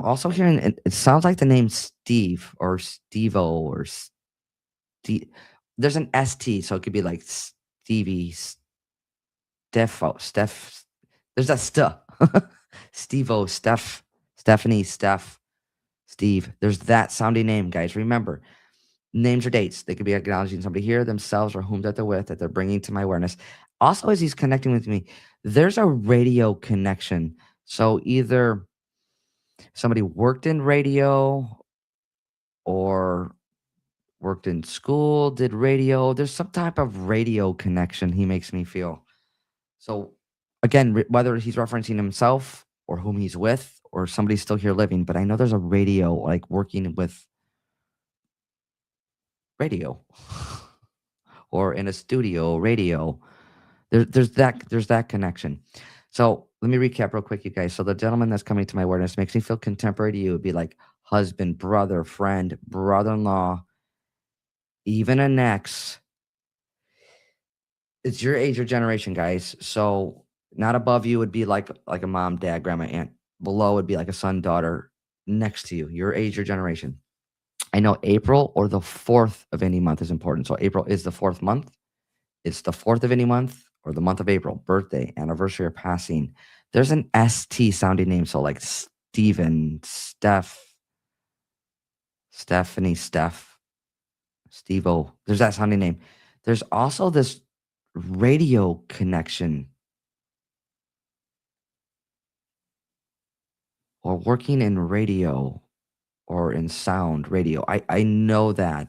also hearing, it sounds like the name Steve or Steve-O or Steve. There's an ST, so it could be like Stevie, Steph. There's a Steve-O, Steph, Stephanie, Steph. Steve, there's that sounding name, guys. Remember, names or dates. They could be acknowledging somebody here, themselves, or whom that they're with, that they're bringing to my awareness. Also, as he's connecting with me, there's a radio connection. So either somebody worked in radio or worked in school, did radio. There's some type of radio connection he makes me feel. So again, whether he's referencing himself or whom he's with, or somebody's still here living, but I know there's a radio, like working with radio or in a studio radio. There's that connection. So let me recap real quick, you guys. So the gentleman that's coming to my awareness makes me feel contemporary to you. It'd be like husband, brother, friend, brother-in-law, even an ex. It's your age or generation, guys. So not above you would be like a mom, dad, grandma, aunt. Below would be like a son, daughter. Next to you, your age or generation. I know April or the 4th of any month is important. So April is the 4th month. It's the 4th of any month or the month of April. Birthday, anniversary, or passing. There's an ST sounding name. So like Steven, Steph, Stephanie, Steve-O. There's that sounding name. There's also this radio connection or working in radio or in sound radio. I know that.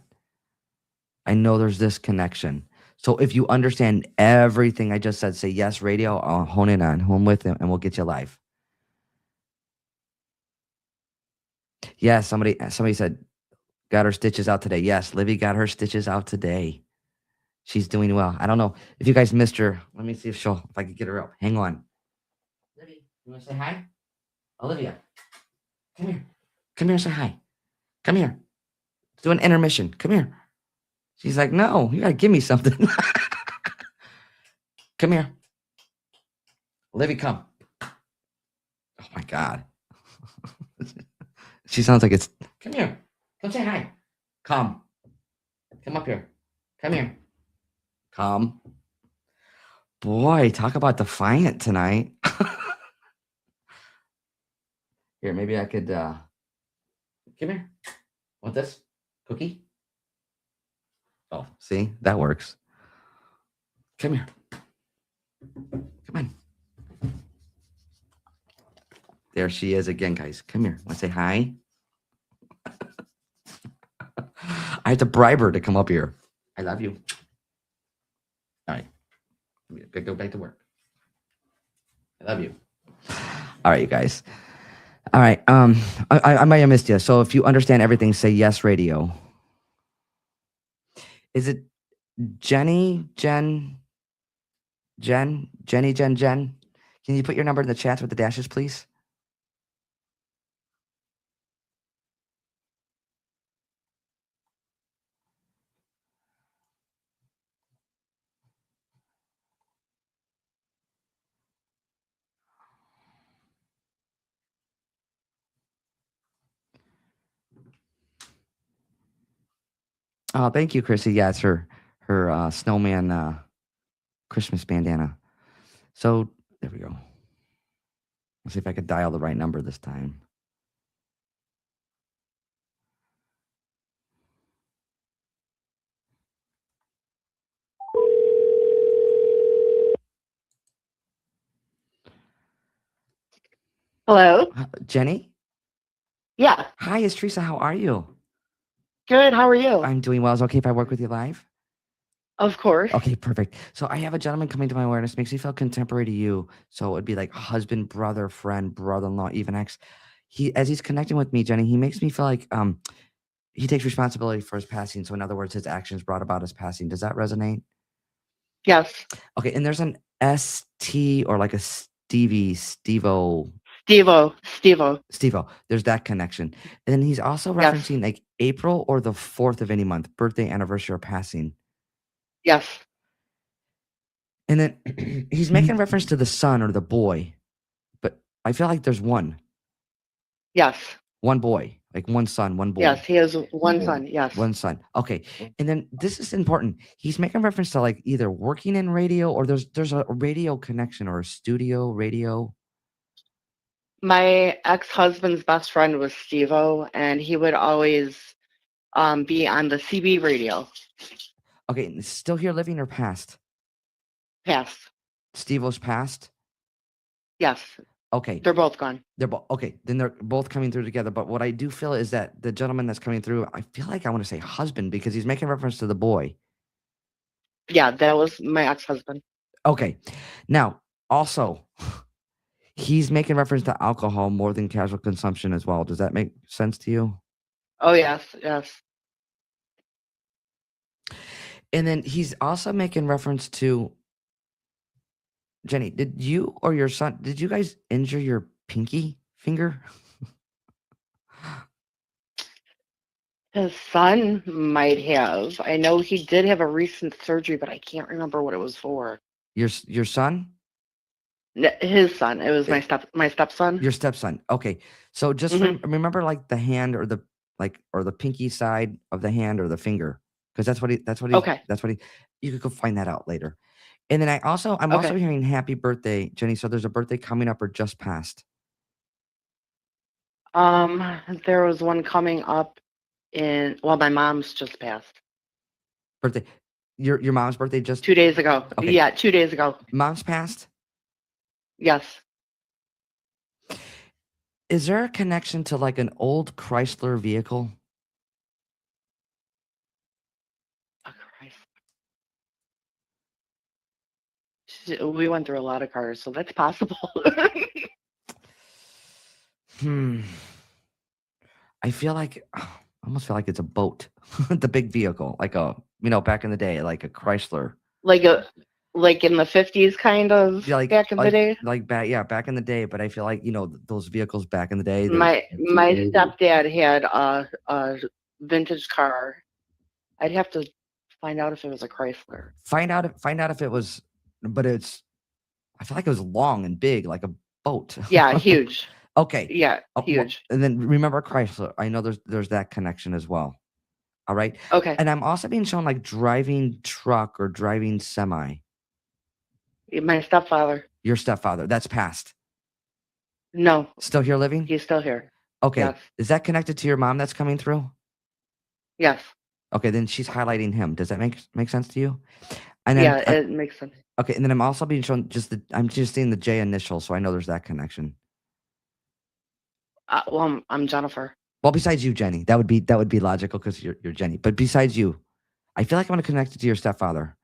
I know there's this connection. So if you understand everything I just said, say yes, radio, I'll hone in on, home with him, and we'll get you live. Yeah, somebody said, got her stitches out today. Yes, Livy got her stitches out today. She's doing well. I don't know if you guys missed her. Let me see if I can get her up. Hang on. Livy, you want to say hi? Olivia, come here. Come here and say hi. Come here. Let's do an intermission. Come here. She's like, no, you got to give me something. Come here. Livy, come. Oh my God. She sounds like it's, come here. Come say hi. Come. Come up here. Come here. Come. Boy, talk about defiant tonight. Here, maybe I could, come here. Want this? Cookie? Oh, see? That works. Come here. Come on. There she is again, guys. Come here. Want to say hi? I had to bribe her to come up here. I love you. All right. Go back to work. I love you. All right, you guys. All right. I might have missed you. So if you understand everything, say yes, radio. Is it Jenny? Can you put your number in the chat with the dashes, please? Oh, thank you, Chrissy. Yeah, it's her snowman Christmas bandana. So there we go. Let's see if I could dial the right number this time. Hello? Jenny? Yeah. Hi, it's Teresa. How are you? Good. How are you? I'm doing well. Is it okay if I work with you live? Of course. Okay, perfect. So I have a gentleman coming to my awareness. Makes me feel contemporary to you. So it would be like husband, brother, friend, brother-in-law, even ex. As he's connecting with me, Jenny, he makes me feel like he takes responsibility for his passing. So in other words, his actions brought about his passing. Does that resonate? Yes. Okay, and there's an ST or like a Stevo. Stevo. There's that connection. And then he's also Yes. referencing like April or the 4th of any month, birthday, anniversary, or passing. Yes. And then he's making reference to the son or the boy, but I feel like there's one Yes. boy, like one son, one boy. Yes. He has one son. Yes. One son. Okay. And then this is important. He's making reference to like either working in radio or there's a radio connection or a studio radio. My ex-husband's best friend was Stevo, and he would always be on the CB radio. Okay. And still here living or past? Past. Steve-O's past? Yes. Okay. They're both gone. They're okay. Then they're both coming through together. But what I do feel is that the gentleman that's coming through, I feel like I want to say husband because he's making reference to the boy. Yeah, that was my ex-husband. Okay. Now, also, he's making reference to alcohol more than casual consumption as well. Does that make sense to you? Oh, yes. Yes. And then he's also making reference to Jenny. Did you or your son, did you guys injure your pinky finger? His son might have. I know he did have a recent surgery, but I can't remember what it was for. Your son? His son. It was my stepson. Your stepson. Okay. So just remember like the hand or the pinky side of the hand or the finger. Because that's what you could go find that out later. And then I'm also hearing happy birthday, Jenny. So there's a birthday coming up or just passed. There was one coming up Well, my mom's just passed Birthday. Your mom's birthday just 2 days ago. Okay. Yeah, 2 days ago. mom's passed. Yes. Is there a connection to like an old Chrysler vehicle? Oh, Christ. We went through a lot of cars, so that's possible. I feel like I almost feel like it's a boat, the big vehicle, like a back in the day, like a Chrysler. like in the 50s, kind of, Yeah, back in the day. back in the day. But I feel like those vehicles back in the day. My stepdad had a vintage car. I'd have to find out if it was a Chrysler. Find out if it was, but I feel like it was long and big, like a boat. Yeah, huge. Okay. Yeah, Well, huge. and then remember Chrysler. I know there's that connection as well. All right. Okay. And I'm also being shown like driving truck or driving semi. My stepfather. Your stepfather. That's passed. No, Still here living? he's still here. Okay. Yes. Is that connected to your mom that's coming through? Yes. Okay, then she's highlighting him. Does that make sense to you? And then, Yeah, it makes sense. okay, and then I'm also being shown I'm just seeing the J initial, so I know there's that connection. Well, I'm Jennifer. Well, besides you, Jenny, that would be logical because you're Jenny. But besides you, I feel like I'm going to connect it to your stepfather.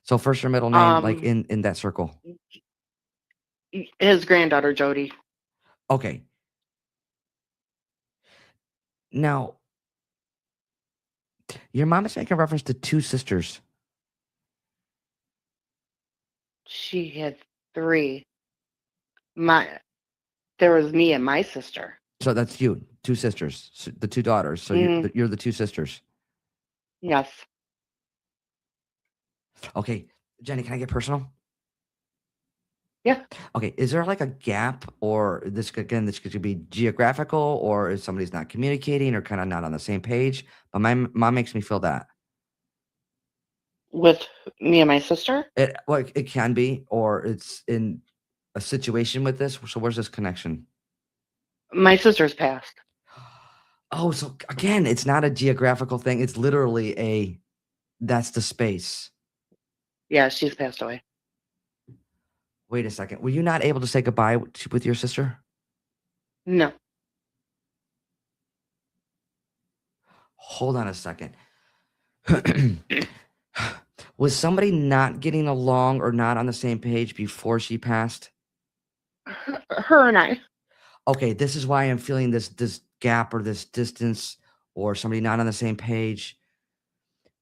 So first or middle name, like in that circle. His granddaughter, Jody. Okay. Now, your mom is making reference to two sisters. She had 3. There was me and my sister. So that's you, two sisters, the two daughters. So you're the two sisters. Yes. Okay, Jenny, can I get personal? Yeah. Okay, is there like a gap, or this could be geographical, or is somebody's not communicating or kind of not on the same page? But my mom makes me feel that. With me and my sister? It can be, or it's in a situation with this. So where's this connection? My sister's passed. Oh, so again, it's not a geographical thing. It's literally that's the space. Yeah, she's passed away. Wait a second. Were you not able to say goodbye with your sister? No. Hold on a second. Was somebody not getting along or not on the same page before she passed? Her and I. Okay, this is why I'm feeling this gap or this distance, or somebody not on the same page.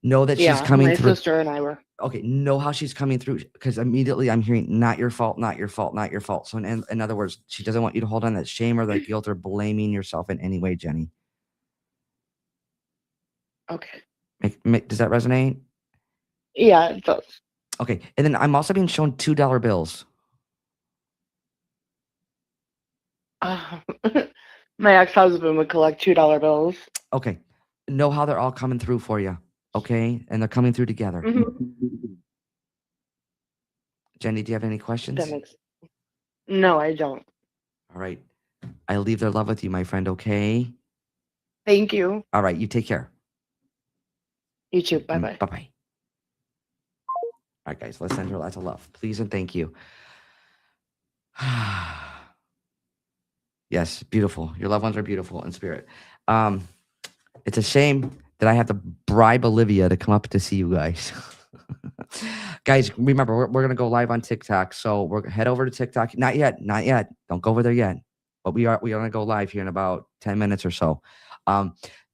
Know that she's coming my through. sister and I were. Okay, know how she's coming through, because immediately I'm hearing not your fault, not your fault, not your fault. So in other words, she doesn't want you to hold on that shame or that guilt or blaming yourself in any way, Jenny. Okay. Does that resonate? Yeah, it does. Okay, and then I'm also being shown $2 bills. My ex-husband would collect $2 bills. Okay, know how they're all coming through for you. Okay, and they're coming through together. Mm-hmm. Jenny, do you have any questions? No, I don't. All right. I leave their love with you, my friend, okay? Thank you. All right, you take care. You too. Bye-bye. Bye-bye. All right, guys, let's send her lots of love. Please and thank you. Yes, beautiful. Your loved ones are beautiful in spirit. It's a shame that I have to bribe Olivia to come up to see you guys. Guys, remember, we're going to go live on TikTok. So we're head over to TikTok. Not yet. Don't go over there yet. But we are going to go live here in about 10 minutes or so.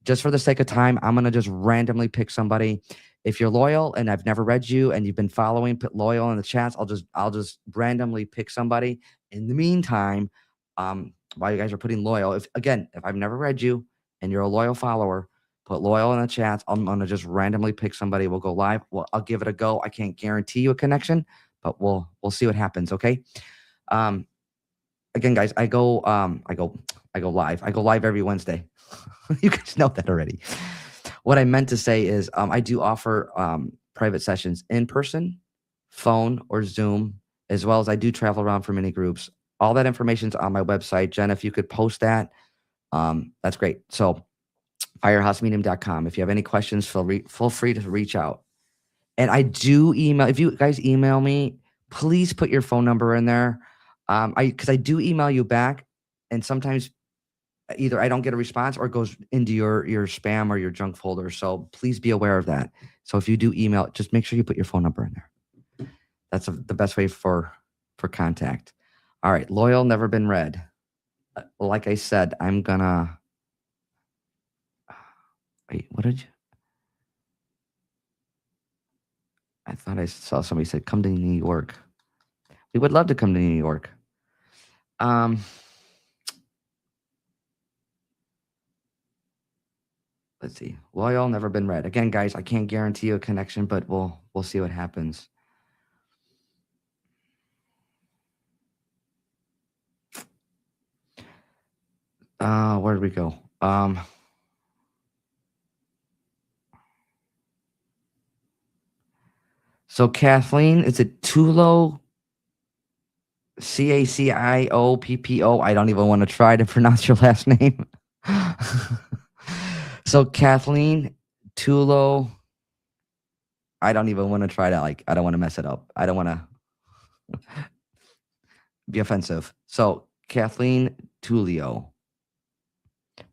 Just for the sake of time, I'm going to just randomly pick somebody. If you're loyal and I've never read you and you've been following, put loyal in the chats. I'll just randomly pick somebody. In the meantime, while you guys are putting loyal, if I've never read you and you're a loyal follower, put loyal in the chats. I'm going to just randomly pick somebody. We'll go live. Well, I'll give it a go. I can't guarantee you a connection, but we'll see what happens. Okay. Again, guys, I go live. I go live every Wednesday. You guys know that already. What I meant to say is I do offer private sessions in person, phone, or Zoom, as well as I do travel around for mini groups. All that information's on my website. Jen, if you could post that, that's great. So firehouse.medium.com. If you have any questions, feel free to reach out. And I do email. If you guys email me, please put your phone number in there. Because I do email you back, and sometimes either I don't get a response or it goes into your spam or your junk folder. So please be aware of that. So if you do email, just make sure you put your phone number in there. That's the best way for contact. All right, loyal, never been read. Like I said, I'm gonna wait. What did you? I thought I saw somebody said come to New York. We would love to come to New York. Let's see. Loyal, never been read. Again, guys, I can't guarantee you a connection, but we'll see what happens. Where did we go? So Kathleen, is it Tulo? Cacioppo. I don't even want to try to pronounce your last name. So Kathleen Tulo. I don't even want to try to I don't want to mess it up. I don't want to be offensive. So Kathleen Tulio.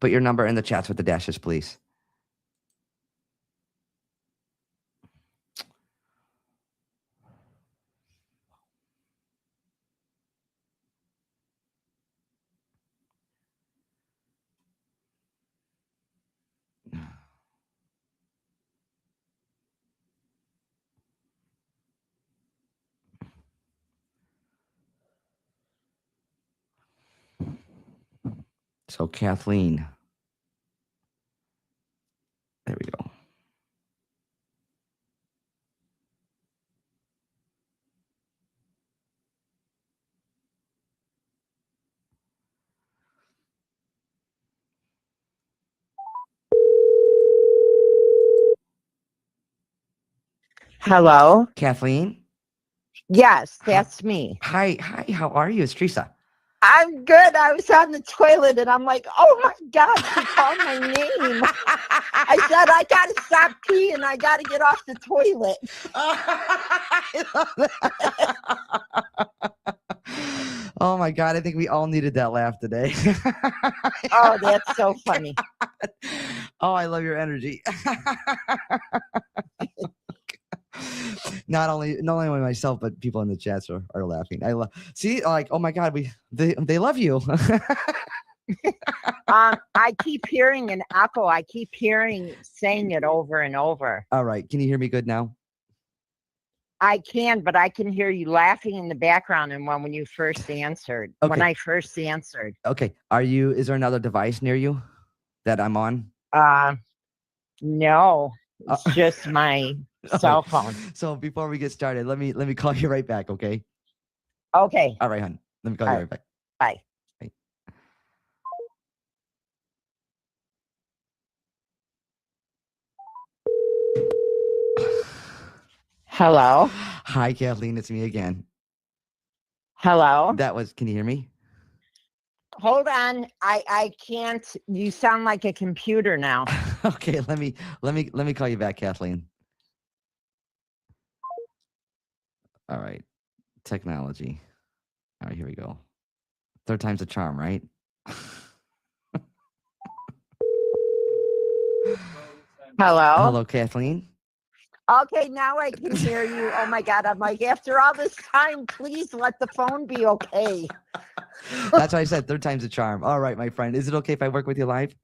Put your number in the chats with the dashes, please. So Kathleen. There we go. Hello? Kathleen. Yes, that's me. Hi. How are you? It's Teresa. I'm good. I was on the toilet and I'm like, oh my God, she called my name. I said, I got to stop peeing. I got to get off the toilet. I love that. Oh my God. I think we all needed that laugh today. Oh, that's so funny. Oh, I love your energy. Not only myself, but people in the chats are laughing. I love see, oh my God, they love you. I keep hearing an echo. I keep hearing saying it over and over. All right. Can you hear me good now? I can, but I can hear you laughing in the background and when you first answered. Okay. When I first answered. Okay. Is there another device near you that I'm on? No. It's just my cell phone. So before we get started, let me call you right back, okay? Okay. All right, hon. Let me call you right back. Bye. Bye. Hello. Hi, Kathleen. It's me again. Hello. Can you hear me? Hold on. I can't. You sound like a computer now. Okay, let me call you back, Kathleen. All right. Technology. All right, here we go. Third time's a charm, right? Hello. Hello, Kathleen. Okay, now I can hear you. Oh my God. I'm like, after all this time, please let the phone be okay. That's why I said third time's a charm. All right, my friend. Is it okay if I work with you live?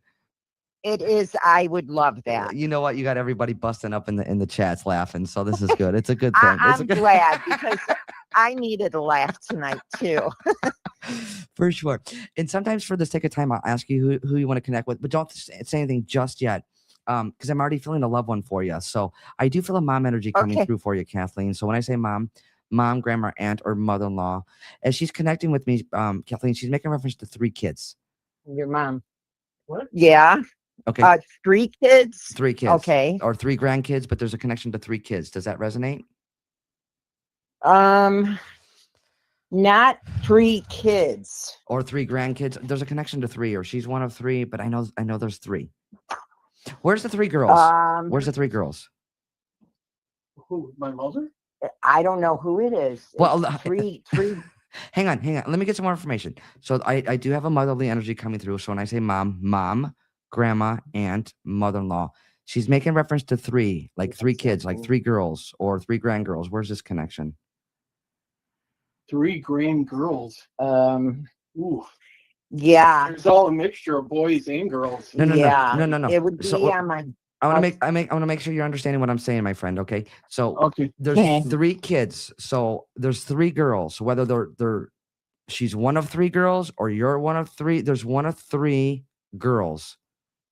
It is. I would love that. You know what? You got everybody busting up in the chats laughing. So this is good. It's a good thing. I'm glad because I needed a laugh tonight too. For sure. And sometimes for the sake of time, I'll ask you who you want to connect with, but don't say anything just yet. Because I'm already feeling a loved one for you. So I do feel a mom energy coming through for you, Kathleen. So when I say mom, grandma, aunt, or mother-in-law, as she's connecting with me, Kathleen, she's making reference to 3 kids. Your mom. What? Yeah. Okay. 3 kids. 3 kids. Okay. Or 3 grandkids, but there's a connection to 3 kids. Does that resonate? Not 3 kids. Or 3 grandkids. There's a connection to 3, or she's one of 3, but I know there's 3. Where's the three girls? Um, Where's the three girls? Who? My mother? I don't know who it is. Well, It's three. hang on. Let me get some more information. So I do have a motherly energy coming through. So when I say mom, grandma, aunt, mother-in-law, she's making reference to three, like three kids, like three girls or three grandgirls. Where's this connection? 3 grand girls. Ooh. Yeah. There's all a mixture of boys and girls. No. It would be So on my. I want to make sure you're understanding what I'm saying, my friend. Okay. So Okay. there's Okay. three kids. So there's three girls. So whether she's one of three girls or you're one of three, there's one of three girls.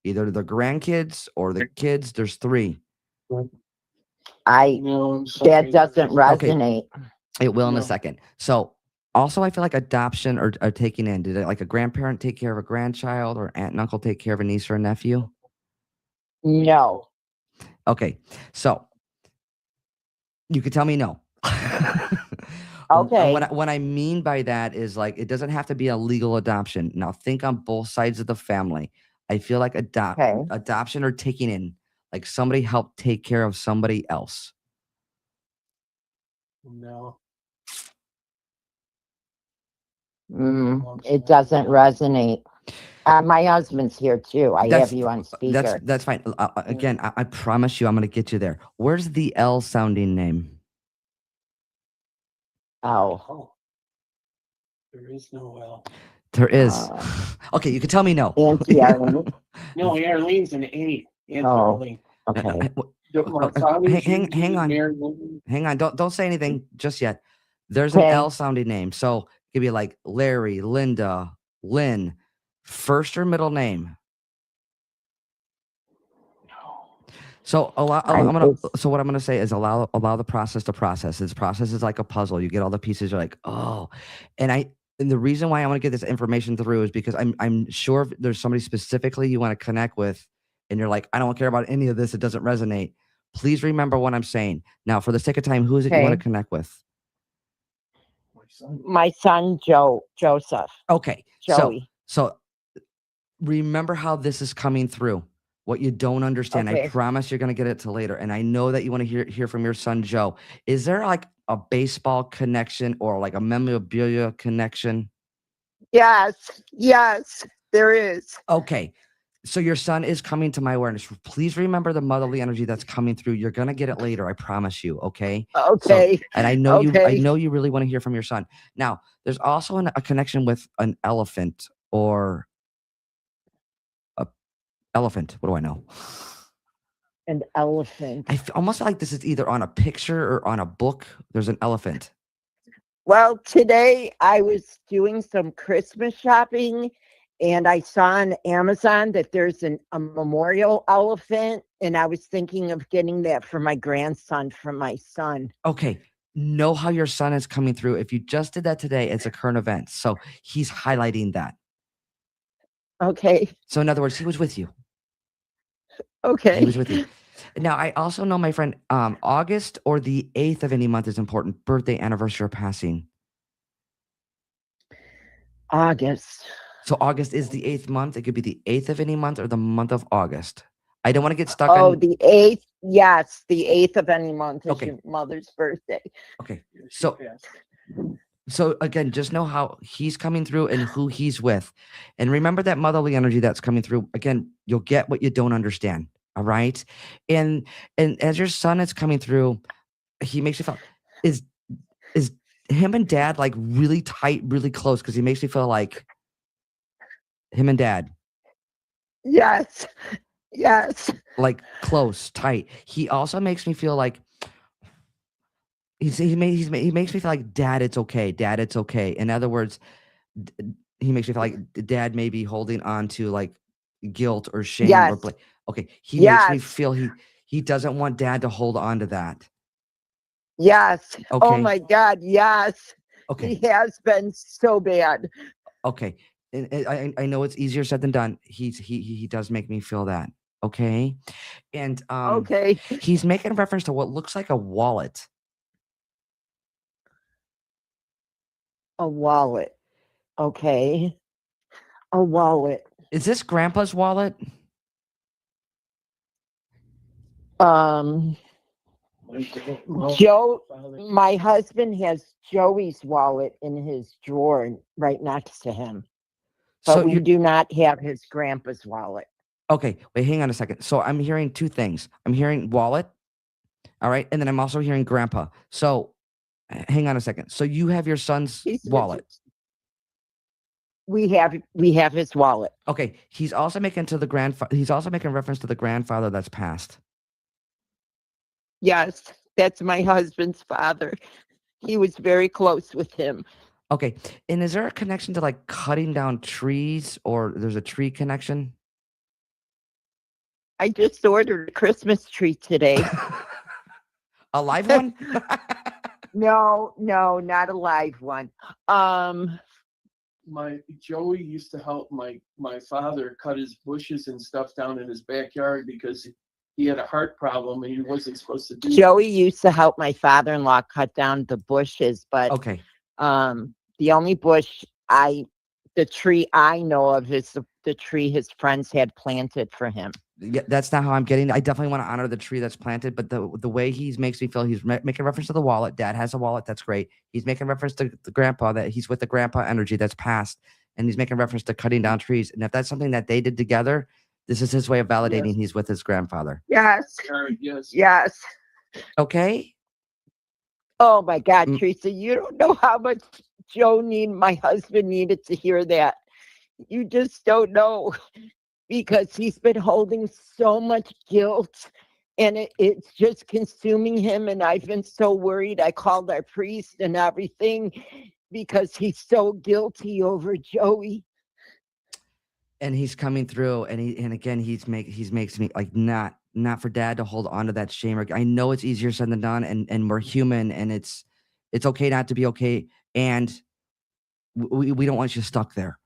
Either the grandkids or the kids. There's three. No, I'm sorry. That doesn't Okay. resonate. It will in a No. second. So also, I feel like adoption or taking in. Did like a grandparent take care of a grandchild or aunt and uncle take care of a niece or a nephew? No. Okay. So you could tell me no. Okay. What I mean by that is like it doesn't have to be a legal adoption. Now think on both sides of the family. I feel like Okay. adoption or taking in, like somebody helped take care of somebody else. No. It doesn't resonate. My husband's here too. I have you on speaker. That's fine. Again, I promise you, I'm going to get you there. Where's the L sounding name? Oh. Oh. There is no L. There is. Okay, you can tell me no. Auntie Arlene. No, Arlene's an A. Aunt Oh. Arlene. Okay. My father's hang usually on. married woman. Hang on. Don't say anything just yet. There's an Okay. L sounding name. So it could be like Larry, Linda, Lynn, first or middle name. So so what I'm gonna say is allow the process to process. This process is like a puzzle. You get all the pieces. You're like, oh, and the reason why I want to get this information through is because I'm sure if there's somebody specifically you want to connect with, and you're like, I don't care about any of this. It doesn't resonate. Please remember what I'm saying. Now, for the sake of time, who is it you want to Okay. connect with? My son, Joseph. Okay, Joey. so remember how this is coming through. What you don't understand, I Okay. promise you're going to get it to later. And I know that you want to hear from your son, Joe. Is there like a baseball connection or like a memorabilia connection? Yes. Yes, there is. Okay. So your son is coming to my awareness. Please remember the motherly energy that's coming through. You're going to get it later. I promise you. Okay. Okay. So, and I know Okay. you really want to hear from your son. Now, there's also a connection with an elephant or a elephant. What do I know? An elephant. I almost feel like this is either on a picture or on a book. There's an elephant. Well, today I was doing some Christmas shopping and I saw on Amazon that there's a memorial elephant, and I was thinking of getting that for my grandson, for my son. Okay. Know how your son is coming through. If you just did that today, it's a current event. So he's highlighting that. Okay. So in other words, he was with you. Okay. He was with you. Now, I also know, my friend, August or the 8th of any month is important. Birthday, anniversary, or passing. August. So August is the 8th month. It could be the 8th of any month or the month of August. I don't want to get stuck Oh, on. the 8th. Yes, the 8th of any month is Okay. your mother's birthday. Okay. So again, just know how he's coming through and who he's with. And remember that motherly energy that's coming through. Again, you'll get what you don't understand. All right. And as your son is coming through, he makes you feel is him and dad like really tight, really close, because he makes me feel like him and dad. Yes. Yes. Like close, tight. He also makes me feel like he makes me feel like dad, it's okay. Dad, it's okay. In other words, he makes me feel like dad may be holding on to like guilt or shame or Yes. blame. Okay. He Yes. makes me feel he doesn't want dad to hold on to that. Yes. Okay. Oh my God. Yes. Okay. He has been so bad. Okay. And I know it's easier said than done. He does make me feel that. Okay. And Okay. he's making reference to what looks like a wallet. A wallet. Okay. A wallet. Is this grandpa's wallet? Um, Joe, my husband has Joey's wallet in his drawer right next to him, but So we you do not have his grandpa's wallet. okay? Wait, hang on a second. So I'm hearing two things. I'm hearing wallet, all right, and then I'm also hearing grandpa. So hang on a second. So you have your son's He's wallet. We have his wallet. Okay, he's also making to the grandfather. He's also making reference to the grandfather that's passed. Yes, that's my husband's father. He was very close with him. Okay, and is there a connection to like cutting down trees, or there's a tree connection? I just ordered a Christmas tree today. A live one? No, not a live one. My Joey used to help my father cut his bushes and stuff down in his backyard because he had a heart problem and he wasn't supposed to do. Joey used to help my father-in-law cut down the bushes, but Okay, the only the tree I know of is the tree his friends had planted for him. yeah, that's not how I'm getting. I definitely want to honor the tree that's planted, but the way he's makes me feel, he's making reference to the wallet. Dad has a wallet. That's great. He's making reference to the grandpa, that he's with the grandpa energy that's passed, and he's making reference to cutting down trees. And if that's something that they did together, this is his way of validating Yes. he's with his grandfather. Yes, Yes. yes. Okay. Oh my God, Mm. Teresa, you don't know how much my husband needed to hear that. You just don't know, because he's been holding so much guilt and it's just consuming him. And I've been so worried. I called our priest and everything because he's so guilty over Joey. And he's coming through, and again he's makes me like not for dad to hold on to that shame. I know it's easier said than done, and we're human, and it's okay not to be okay, and we don't want you stuck there.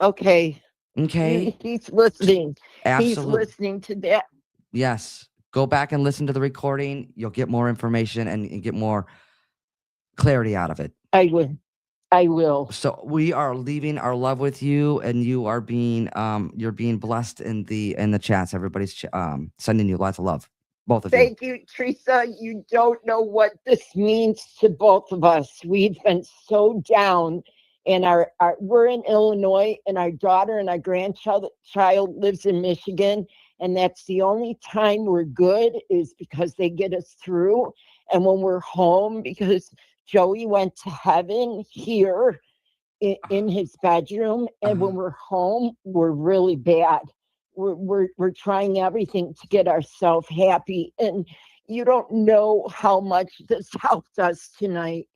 Okay. Okay, He's listening. He's absolutely. listening to that. Yes, go back and listen to the recording. You'll get more information and get more clarity out of it. I will. So we are leaving our love with you, and you are being you're being blessed in the chats. Everybody's sending you lots of love, both of you. Thank you, Teresa. You don't know what this means to both of us. We've been so down, and we're in Illinois, and our daughter and our grandchild lives in Michigan, and that's the only time we're good, is because they get us through. And when we're home, because Joey went to heaven here in his bedroom, and when we're home, we're really bad. We're trying everything to get ourselves happy, and you don't know how much this helped us tonight.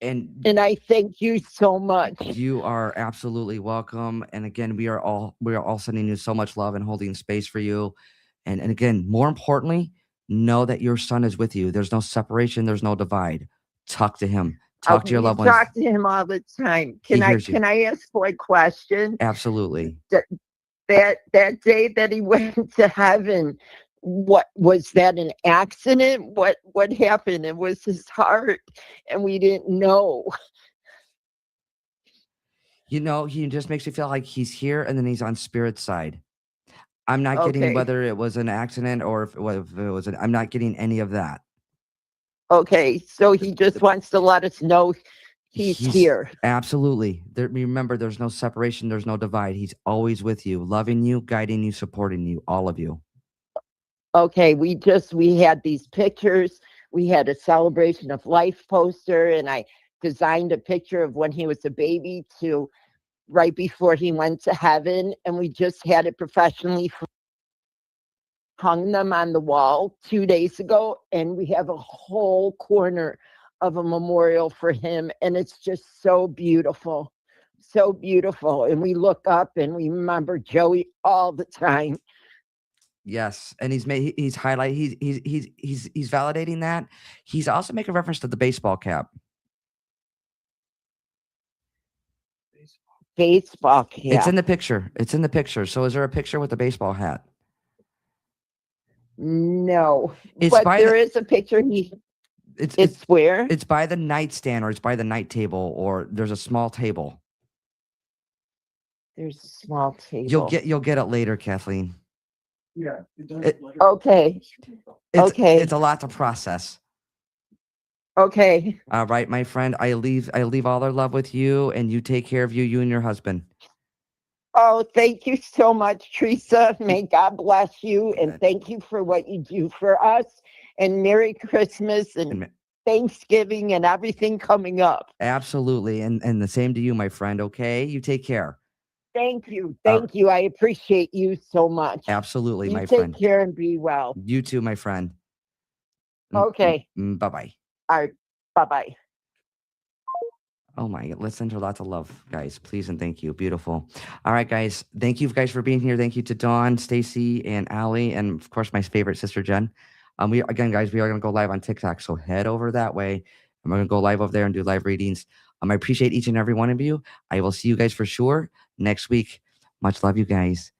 And I thank you so much. you are absolutely welcome. And again, we are all sending you so much love and holding space for you. And again, more importantly, know that your son is with you. There's no separation. There's no divide. Talk to him. Talk to your We loved ones. talk to him all the time. He hears you. Can I ask for a question? Absolutely. That day that he went to heaven, what was that, an accident? What happened? It was his heart, and we didn't know. You know, he just makes you feel like he's here and then he's on spirit's side. I'm not getting Okay. whether it was an accident or if it was I'm not getting any of that. Okay, so he just wants to let us know he's here. Absolutely. Remember, there's no separation. There's no divide. He's always with you, loving you, guiding you, supporting you, all of you. Okay, we had these pictures. We had a celebration of life poster, and I designed a picture of when he was a baby to right before he went to heaven, and we just had it professionally hung them on the wall 2 days ago, and we have a whole corner of a memorial for him, and it's just so beautiful. And we look up and we remember Joey all the time. Yes, and he's validating that. He's also making reference to the baseball cap. Baseball cap. It's in the picture. So is there a picture with the baseball hat? No, It's but by there is a picture. It's where? It's by the nightstand, or it's by the night table, or there's a small table. There's a small table. You'll get it later, Kathleen. Yeah. It does It- like- Okay. It's, Okay. It's a lot to process. Okay. All right, my friend. I leave all our love with you, and you take care of you and your husband. Oh, thank you so much, Teresa. May God bless you, and thank you for what you do for us. And Merry Christmas and And Thanksgiving and everything coming up. absolutely, and the same to you, my friend. Okay, you take care. Thank you. Thank you. I appreciate you so much. Absolutely, You my take friend. care and be well. You too, my friend. Okay. Bye bye. All right. Bye-bye. Oh my, let's send her lots of love, guys. Please and thank you. Beautiful. All right, guys. Thank you guys for being here. Thank you to Dawn, Stacy, and Allie, and of course my favorite sister Jen. We are gonna go live on TikTok. So head over that way. I'm gonna go live over there and do live readings. I appreciate each and every one of you. I will see you guys for sure next week. Much love, you guys.